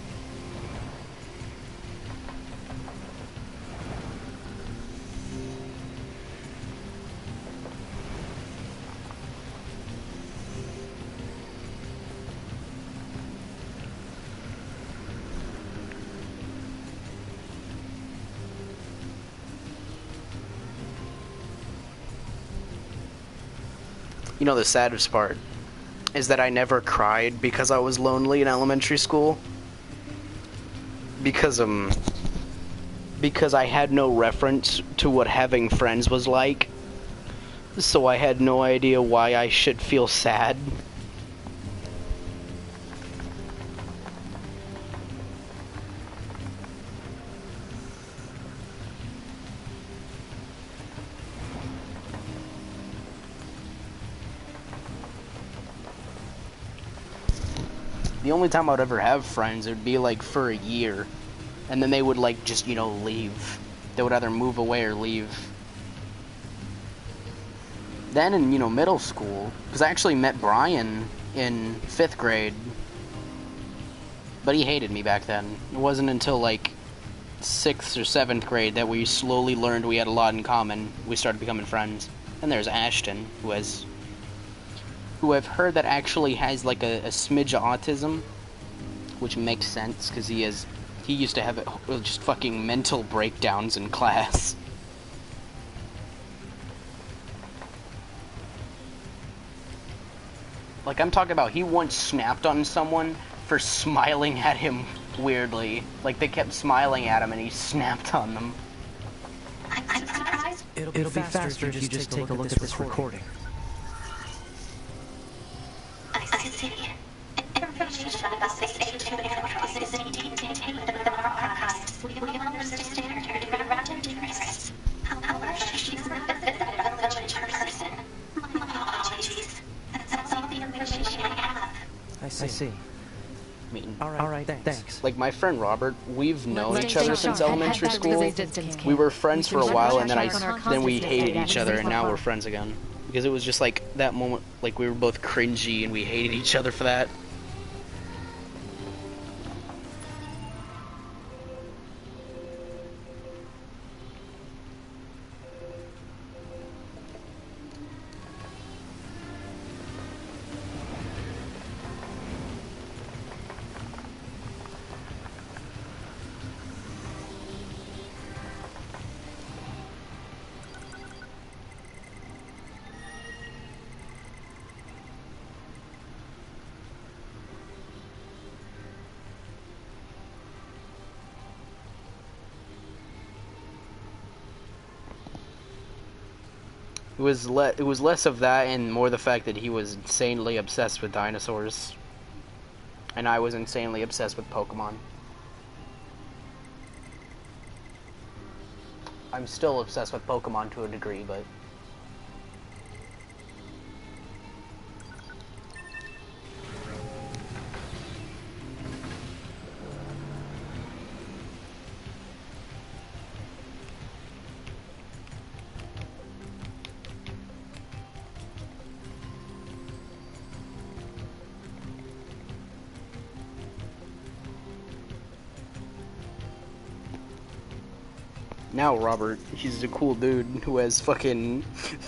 You know, the saddest part is that I never cried because I was lonely in elementary school. Because I had no reference to what having friends was like. So I had no idea why I should feel sad. The only time I would ever have friends, it would be like for a year. And then they would like just, you know, leave. They would either move away or leave. Then in, you know, middle school, because I actually met Brian in 5th grade. But he hated me back then. It wasn't until like 6th or 7th grade that we slowly learned we had a lot in common. We started becoming friends. And there's Ashton, who I've heard that actually has like a smidge of autism, which makes sense because he used to have just fucking mental breakdowns in class. Like, I'm talking about, he once snapped on someone for smiling at him weirdly. Like, they kept smiling at him and he snapped on them. I'm surprised. It'll be faster if you just take a look at this recording. I see. Information about the station and is indeed contained within our archives. We will understand her to be around interest. Alright, thanks. Like, my friend Robert, we've known Stay each other sharp. since Head elementary back to the school. resistance camp. We were friends for a while, and then we hated each other, and now we're Resistance. friends again. Because it was just like that moment, like we were both cringy, and we hated each other for that. It was less of that and more the fact that he was insanely obsessed with dinosaurs, and I was insanely obsessed with Pokemon. I'm still obsessed with Pokemon to a degree, but now Robert, he's a cool dude who has fucking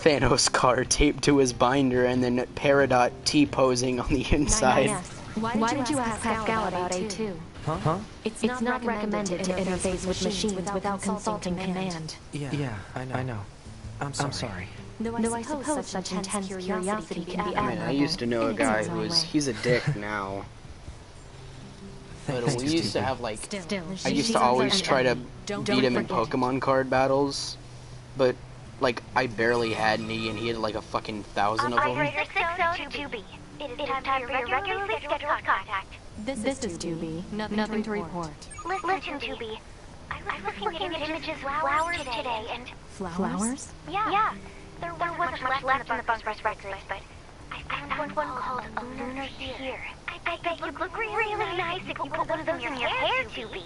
Thanos card taped to his binder and then Peridot T-posing on the inside. Why did you ask Pascal about A2? Huh? It's not recommended to interface with machines without consulting command. Yeah, I know. I'm sorry. Though I suppose such intense curiosity can be I mean, I used to know a guy who was, he's a dick now. But we used to have, like, I used to always try to beat him in Pokemon card battles, but, like, I barely had any, and he had, like, a fucking 1,000 of them. Operator 602B. It is time for your regularly scheduled contact. This is 2B. Nothing to report. Listen, 2B. I was looking at images of flowers today, and... Flowers? Yeah. There wasn't much left in the bunker's records, but I found one called a lunar tear. I bet you'd look really nice if you put one of those in your hair, 2B.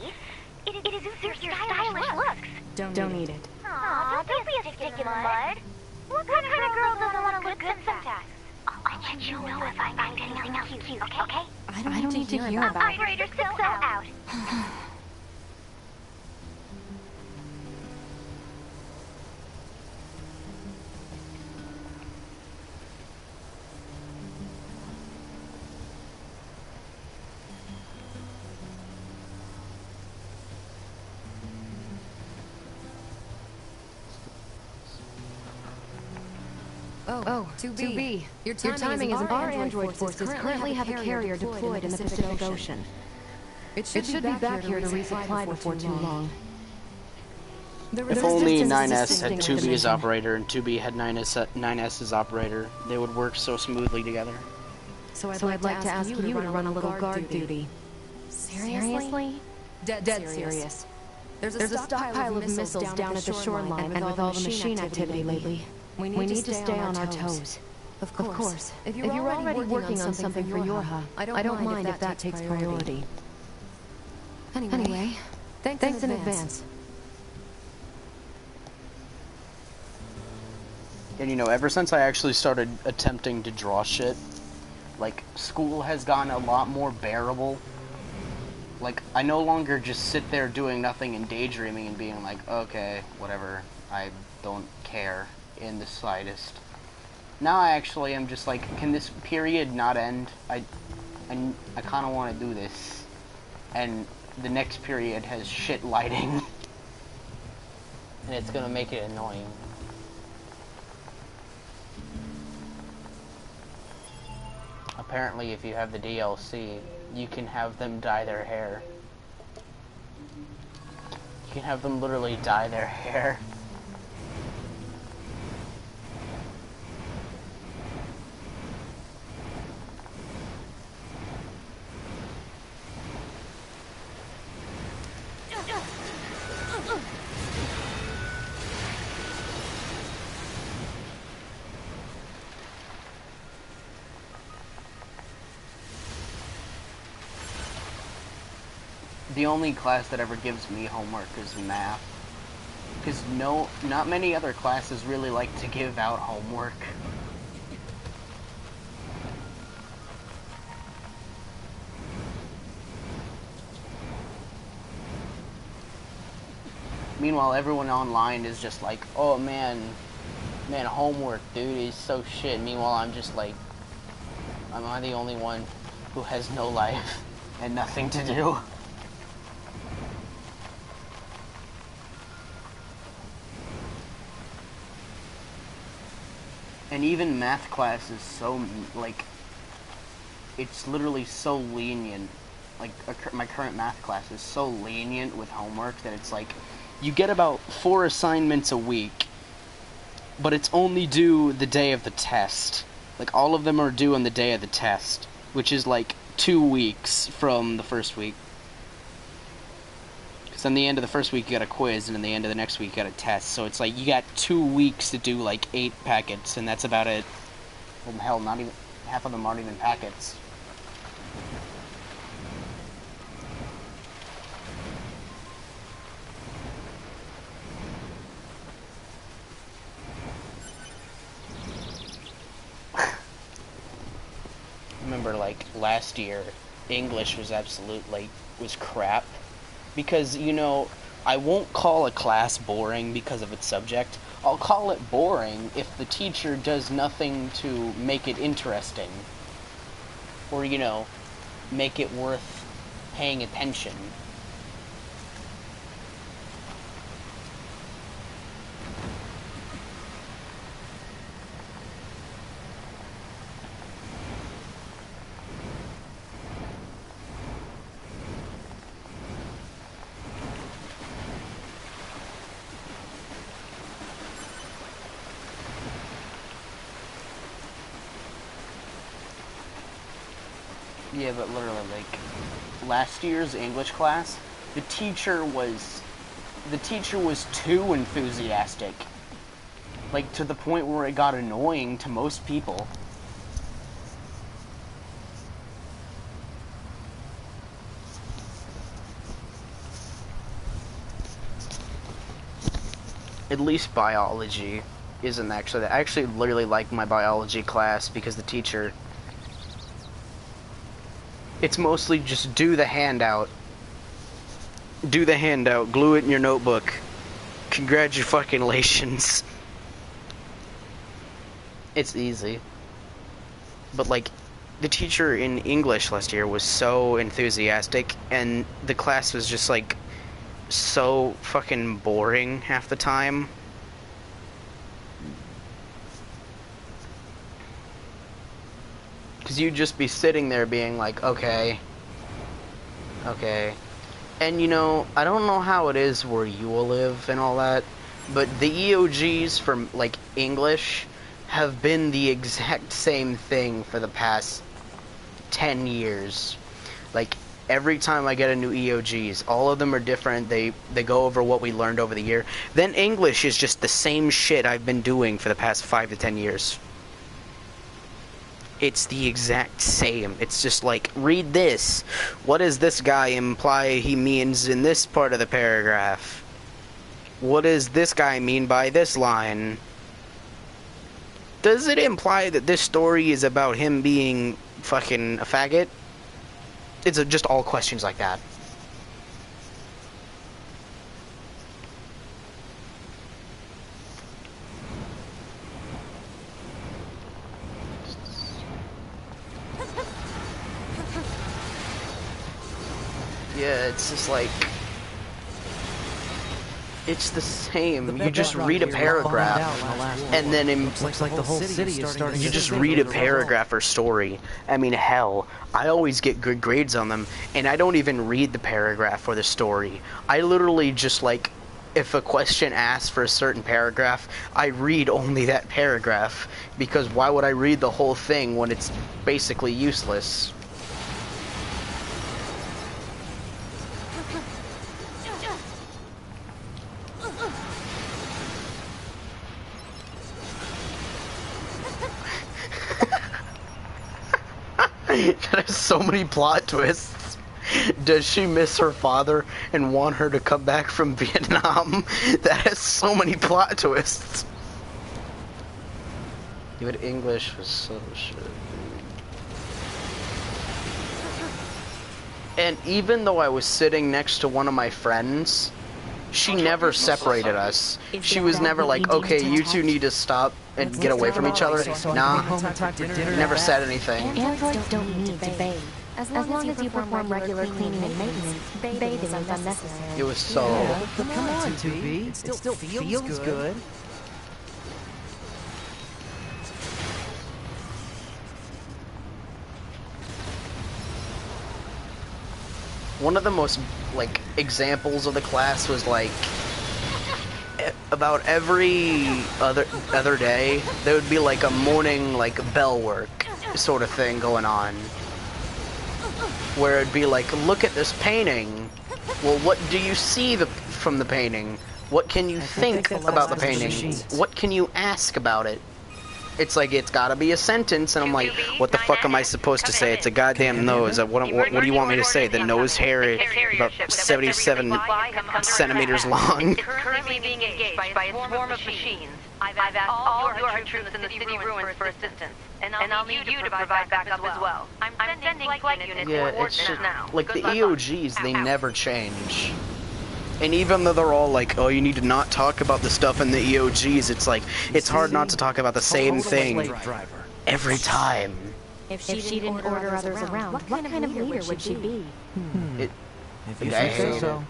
It suits your stylish looks. Don't need it. Aw, don't be a stick in the mud. What kind of girl doesn't want to look good sometimes? I'll let you know if I find anything else cute, okay? I don't need to hear about it. Operator 60 out. Oh, 2B. Your timing is our android forces currently have a carrier deployed in the Pacific Ocean. It should be back here to resupply before too long. If only 9S had 2B as operator and 2B had 9S as operator, they would work so smoothly together. So I'd like to ask you to run a little guard duty. Seriously? Dead serious. There's a stockpile of missiles down at the shoreline, and with all the machine activity lately, we need to stay on our toes. Of course. If you're already working on something for Yorha, I don't mind if that takes priority. Anyway, thanks in advance. And you know, ever since I actually started attempting to draw shit, like, school has gotten a lot more bearable. Like, I no longer just sit there doing nothing and daydreaming and being like, okay, whatever, I don't care in the slightest. Now I actually am just like, can this period not end? I kind of want to do this. And the next period has shit lighting. And it's gonna make it annoying. Apparently, if you have the DLC, you can have them dye their hair. You can have them literally dye their hair. The only class that ever gives me homework is math. Because not many other classes really like to give out homework. Meanwhile, everyone online is just like, oh man, homework, dude, is so shit. Meanwhile, I'm just like, am I the only one who has no life and nothing to do? And even math class is so, like, it's literally so lenient. Like, my current math class is so lenient with homework that it's like, you get about 4 assignments a week, but it's only due the day of the test. Like, all of them are due on the day of the test, which is like 2 weeks from the first week. Because on the end of the first week you got a quiz, and at the end of the next week you got a test. So it's like, you got 2 weeks to do like 8 packets, and that's about it. Well, hell, not even, half of them aren't even packets. Remember, like, last year, English was was crap. Because, you know, I won't call a class boring because of its subject. I'll call it boring if the teacher does nothing to make it interesting. Or, you know, make it worth paying attention. Yeah, but literally, like, last year's English class, the teacher was too enthusiastic. Like, to the point where it got annoying to most people. At least biology isn't actually that. I actually literally like my biology class because the teacher... It's mostly just do the handout. Do the handout, glue it in your notebook. Congratulations. It's easy. But, like, the teacher in English last year was so enthusiastic, and the class was just, like, so fucking boring half the time. Because you'd just be sitting there being like, okay. And, you know, I don't know how it is where you will live and all that, but the EOGs from, like, English have been the exact same thing for the past 10 years. Like, every time I get a new EOGs, all of them are different. They go over what we learned over the year. Then English is just the same shit I've been doing for the past 5 to 10 years. It's the exact same. It's just like, read this. What does this guy imply he means in this part of the paragraph? What does this guy mean by this line? Does it imply that this story is about him being fucking a faggot? It's just all questions like that. Yeah, it's just like... It's the same. You just read a paragraph, and then looks like the whole city is starting. You just read a paragraph or story. I mean, hell, I always get good grades on them, and I don't even read the paragraph or the story. I literally just, like, if a question asks for a certain paragraph, I read only that paragraph, because why would I read the whole thing when it's basically useless? That has so many plot twists. does she miss her father and want her to come back from Vietnam? That has so many plot twists. Dude, English was so shit. And even though I was sitting next to one of my friends, she never separated us. She was never like, okay, you two need to stop and get away from each other. Nah, never said anything. Androids don't need to bathe. As long as you perform regular cleaning and maintenance, bathing is unnecessary. It was so... Come on, 2B. It still feels good. One of the most, like, examples of the class was, like, about every other day, there would be, like, a morning, like, bell work sort of thing going on. Where it'd be like, look at this painting. Well, what do you see from the painting? What can you think about the painting? What can you ask about it? It's like, it's gotta be a sentence, and I'm like, what the fuck am I supposed to say? It's a goddamn nose. What do you want me to say? The nose hair is about 77 centimeters long. It's currently being engaged by a swarm of machines. I've asked all your troops in the city ruins for assistance, and I'll need you to provide backup as well. I'm sending flight units Yeah, towards it's just, now. like, the EOGs, they never change. And even though they're all like, oh, you need to not talk about the stuff in the EOGs, it's like, it's hard not to talk about the same thing every time. If she didn't order others around, what kind of leader would she be? If you say so.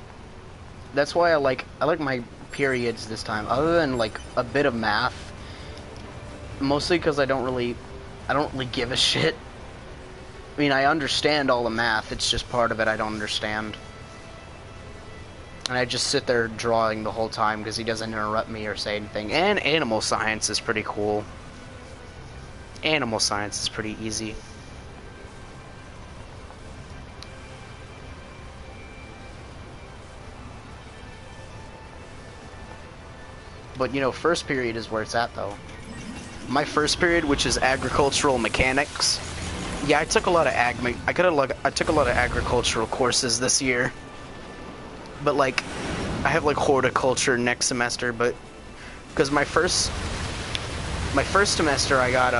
That's why I like my periods this time, other than like a bit of math, mostly because I don't really give a shit. I mean, I understand all the math, it's just part of it I don't understand. And I just sit there drawing the whole time because he doesn't interrupt me or say anything. And animal science is pretty cool. Animal science is pretty easy. But, you know, first period is where it's at, though. My first period, which is agricultural mechanics. Yeah, I took a lot of I took a lot of agricultural courses this year. But, like, I have, like, horticulture next semester, but because my first semester I got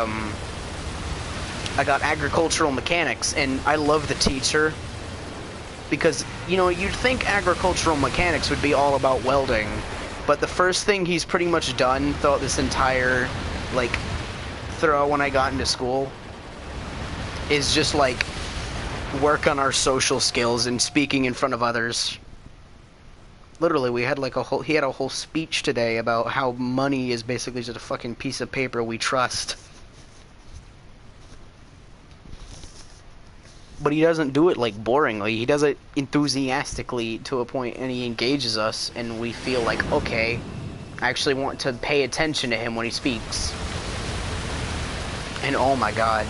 agricultural mechanics, and I love the teacher because, you know, you'd think agricultural mechanics would be all about welding, but the first thing he's pretty much done throughout this entire, like, throughout when I got into school is just, like, work on our social skills and speaking in front of others. Literally, we had like he had a whole speech today about how money is basically just a fucking piece of paper we trust. But he doesn't do it like boringly, he does it enthusiastically to a point, and he engages us, and we feel like, okay, I actually want to pay attention to him when he speaks. And oh my god,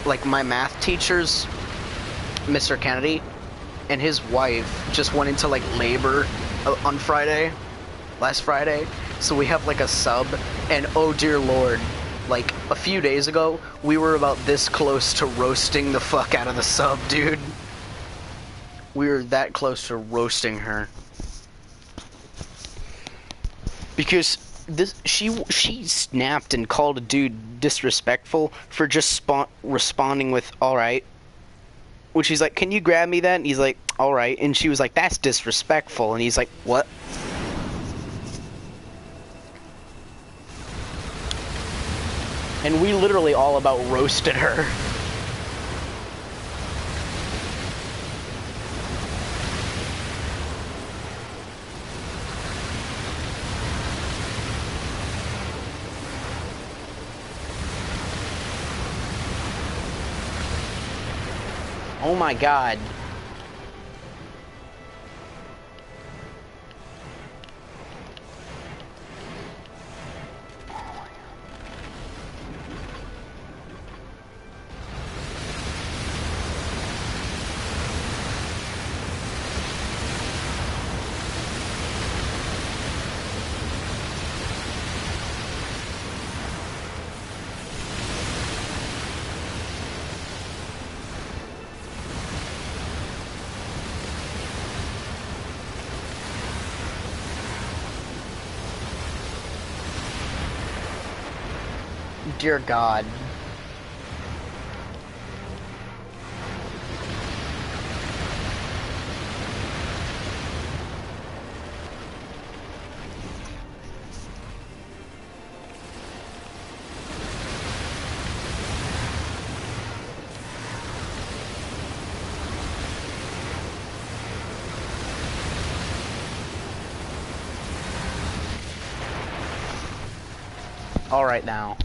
like my math teacher's Mr. Kennedy and his wife just went into like labor on last Friday, so we have like a sub, and oh dear lord, like a few days ago we were about this close to roasting the fuck out of the sub, dude. We were that close to roasting her because she snapped and called a dude disrespectful for just responding with alright, which he's like, can you grab me that? And he's like, alright. And she was like, that's disrespectful. And he's like, what? And we literally all about roasted her. Oh my god. Dear God. Alright now.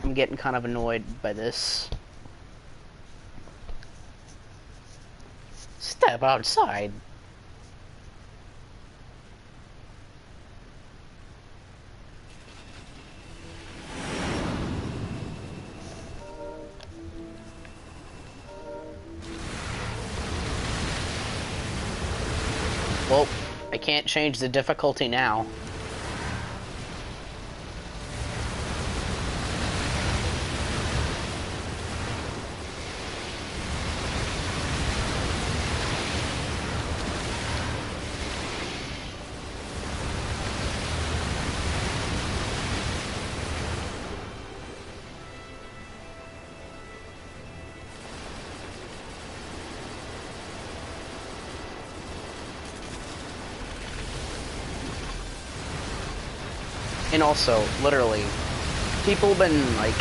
I'm getting kind of annoyed by this. Step outside. Well, I can't change the difficulty now. And also, literally, people have been, like,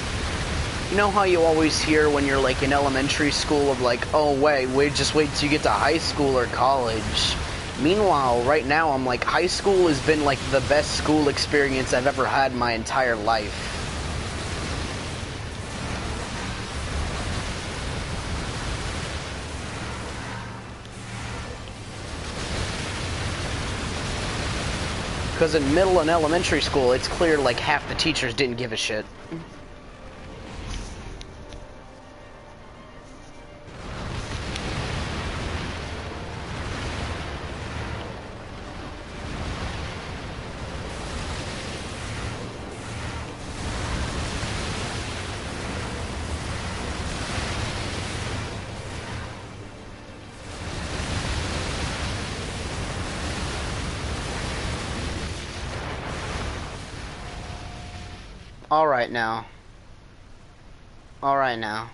you know how you always hear when you're, like, in elementary school of, like, oh, wait, just wait till you get to high school or college. Meanwhile, right now, I'm like, high school has been, like, the best school experience I've ever had in my entire life. Because in middle and elementary school, it's clear like half the teachers didn't give a shit. Alright now. Alright now.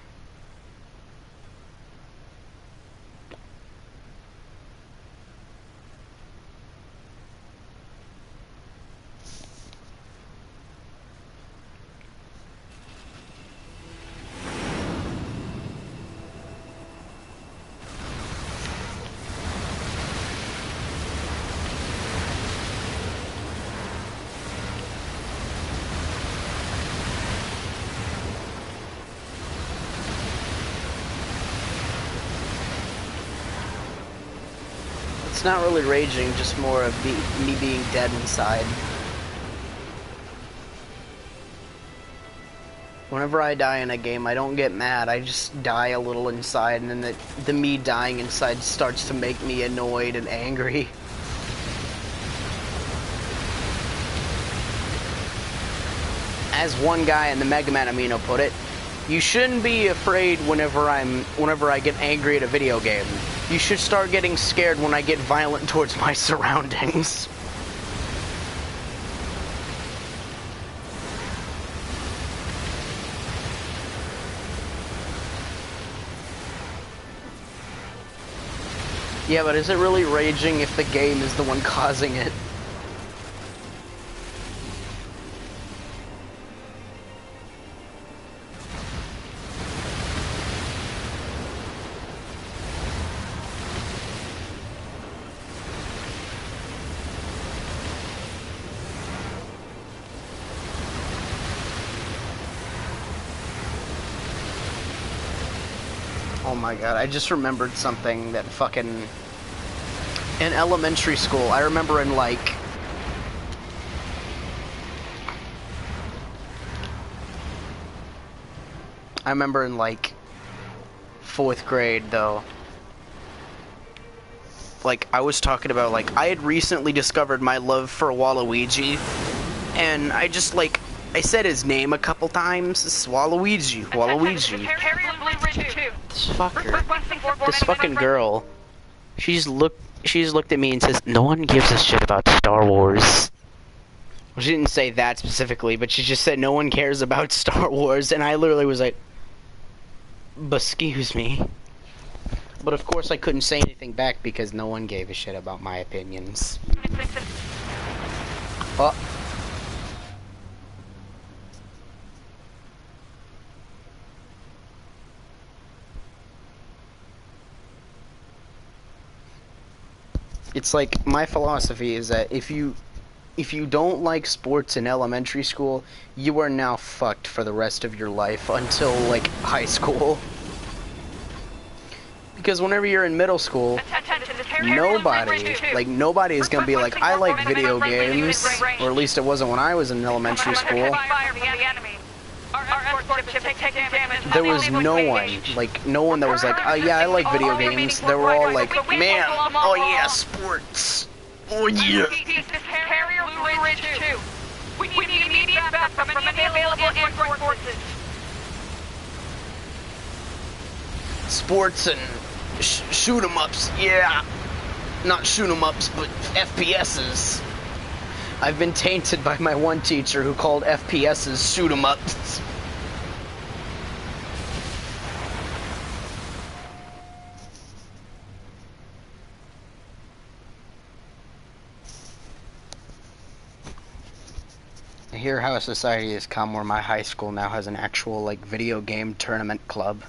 It's not really raging, just more of me being dead inside. Whenever I die in a game, I don't get mad, I just die a little inside, and then the me dying inside starts to make me annoyed and angry. As one guy in the Mega Man Amino put it, you shouldn't be afraid whenever I get angry at a video game. You should start getting scared when I get violent towards my surroundings. Yeah, but is it really raging if the game is the one causing it? Oh my god, I just remembered something that fucking... In elementary school, I remember in like... I remember in like... 4th grade, though. Like, I was talking about, like, I had recently discovered my love for Waluigi. And I just, like... I said his name a couple times. It's Waluigi. Waluigi. This fucking girl. She's looked at me and says, "No one gives a shit about Star Wars." Well, she didn't say that specifically, but she just said no one cares about Star Wars, and I literally was like, excuse me. But of course I couldn't say anything back because no one gave a shit about my opinions. Oh. It's like, my philosophy is that if you don't like sports in elementary school, you are now fucked for the rest of your life until, like, high school. Because whenever you're in middle school, nobody is gonna be like, I like video games, or at least it wasn't when I was in elementary school. There was no one that was like, oh yeah, I like video games. They were all like, man, oh yeah, sports. Oh yeah. We need immediate backup from any available Android forces. Sports and shoot 'em ups, yeah. Not shoot 'em ups, but FPSs. I've been tainted by my one teacher who called FPSs shoot 'em ups. I hear how society has come where my high school now has an actual, like, video game tournament club.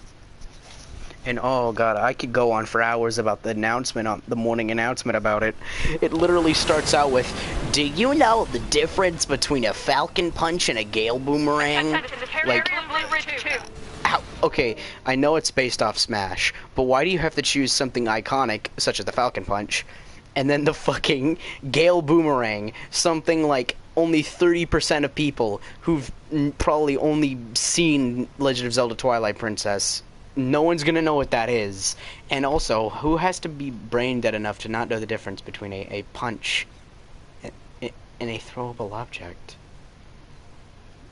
And oh god, I could go on for hours about the announcement, on the morning announcement about it. It literally starts out with, do you know the difference between a Falcon Punch and a Gale Boomerang? Like, how, okay, I know it's based off Smash, but why do you have to choose something iconic, such as the Falcon Punch, and then the fucking Gale Boomerang, something like only 30% of people who've probably only seen Legend of Zelda Twilight Princess, no one's gonna know what that is. And also, who has to be brain dead enough to not know the difference between a punch and a throwable object?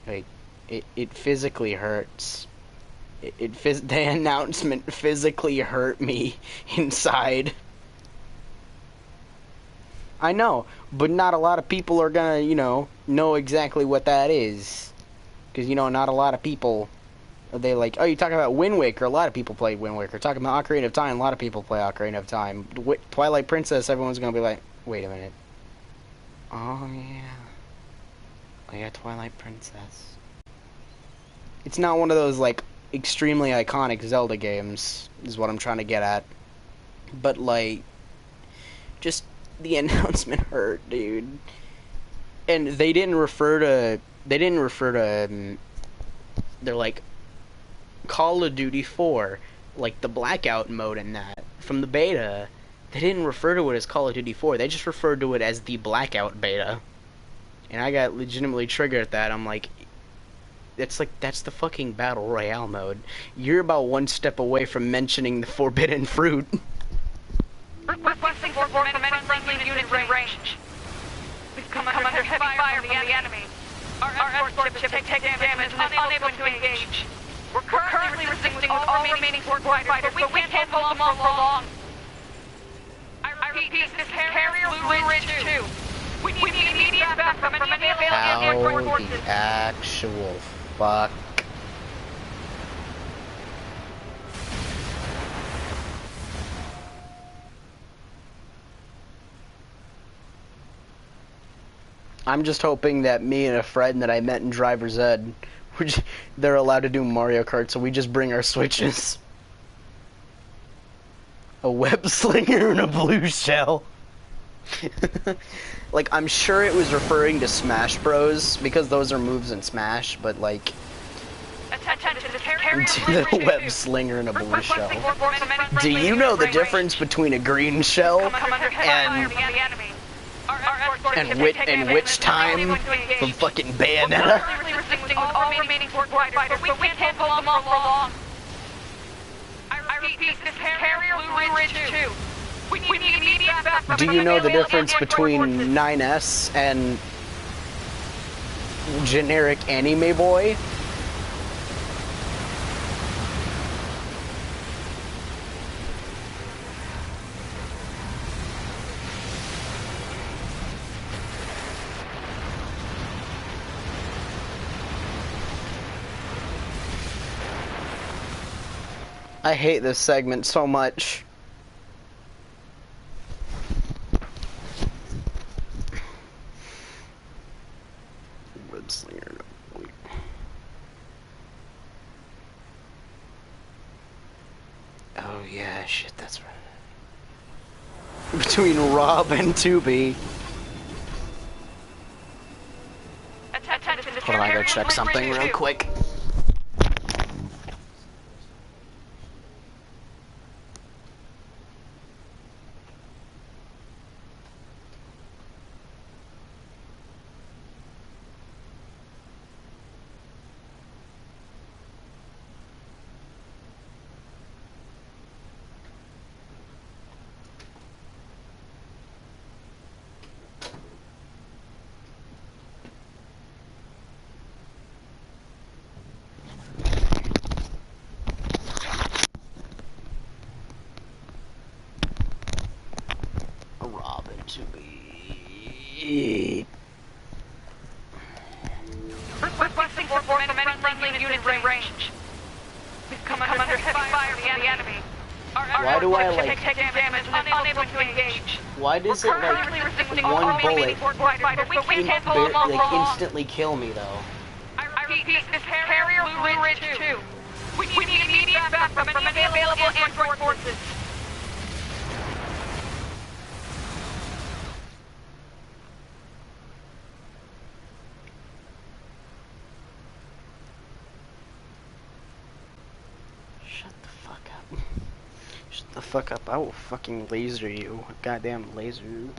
Like, it physically hurts. The announcement physically hurt me inside. I know, but not a lot of people are gonna, know exactly what that is. Because, not a lot of people, they like, oh, you're talking about Wind Waker, a lot of people play Wind Waker. Talking about Ocarina of Time, a lot of people play Ocarina of Time. Twilight Princess, everyone's gonna be like, wait a minute. Oh, yeah. Oh, yeah, Twilight Princess. It's not one of those, like, extremely iconic Zelda games, is what I'm trying to get at. But, like, just the announcement hurt, dude. And they didn't refer to, they're like, Call of Duty 4, like the blackout mode in that, from the beta. They didn't refer to it as Call of Duty 4, they just referred to it as the blackout beta. And I got legitimately triggered at that. I'm like, that's the fucking Battle Royale mode. You're about one step away from mentioning the forbidden fruit. Requesting for friendly unit range. We've come under heavy fire from the enemy. Our escort ship has taken damage and is unable to engage. We're currently resisting with all remaining support fighters, but we can't hold them off for long. I repeat, this carrier Blue Ridge 2. We need immediate backup from any available Android forces. How the actual fuck? I'm just hoping that me and a friend that I met in Driver's Ed, they're allowed to do Mario Kart, so we just bring our Switches. A web slinger and a blue shell. Like, I'm sure it was referring to Smash Bros, because those are moves in Smash, but like, the web slinger and a blue shell. Do you know the difference between a green shell and which time from fucking Bayonetta? Do you know the difference between 9S and generic anime boy? I hate this segment so much. Oh yeah, shit, that's right. Between Rob and 2B. Hold on, I gotta check something real quick. Robin to be. Requesting for friendly unit range. We've come under heavy fire from the enemy. Why do I like? Taking damage, unable to engage. Why does it like one bullet like instantly kill me though? I repeat, this carrier Blue Ridge 2. We need immediate backup from any available Android forces. Shut the fuck up. Shut the fuck up. I will fucking laser you. Goddamn laser you.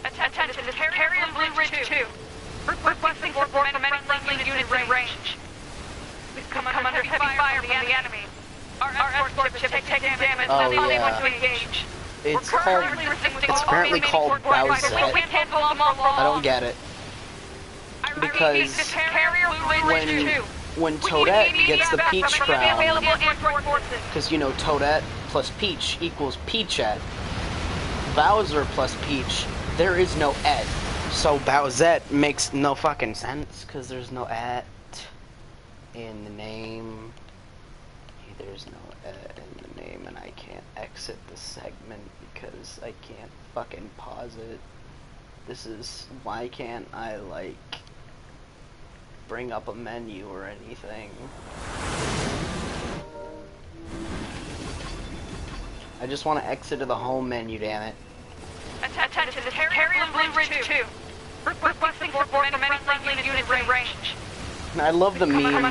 Attention, this carrier Blue Ridge 2. Requesting for friendly unit range. We've come under heavy fire from the enemy. Our escort ship is taking damage, unable to engage. It's apparently called Bowsette. I don't get it. Because when Toadette gets the Peach Crown, because you know Toadette plus Peach equals Peachette, Bowser plus Peach, there is no et. So Bowsette makes no fucking sense, because there's no et in the name. There's no et in the name, and I can't exit the segment because I can't fucking pause it. This is, why can't I like bring up a menu or anything? I just want to exit to the home menu, damn it. Attention, this carrier Blue Ridge 2. Requesting for friendly unit range. And I love the meme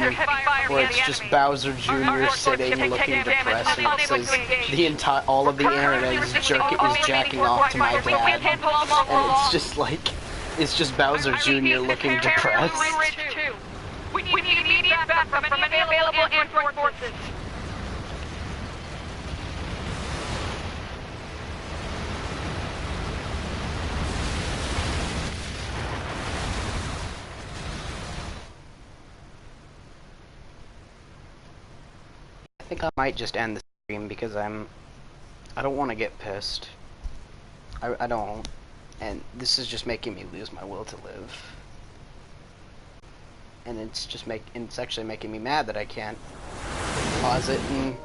where it's just Bowser Jr. sitting looking depressed and it says all of the internet is jacking off to my dad. And it's just like, it's just Bowser Jr. looking depressed. We need immediate backup from any available Android forces. I think I might just end the stream because I don't want to get pissed. I don't, and this is just making me lose my will to live. And it's actually making me mad that I can't pause it and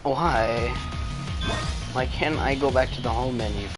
why? Why can't I go back to the home menu?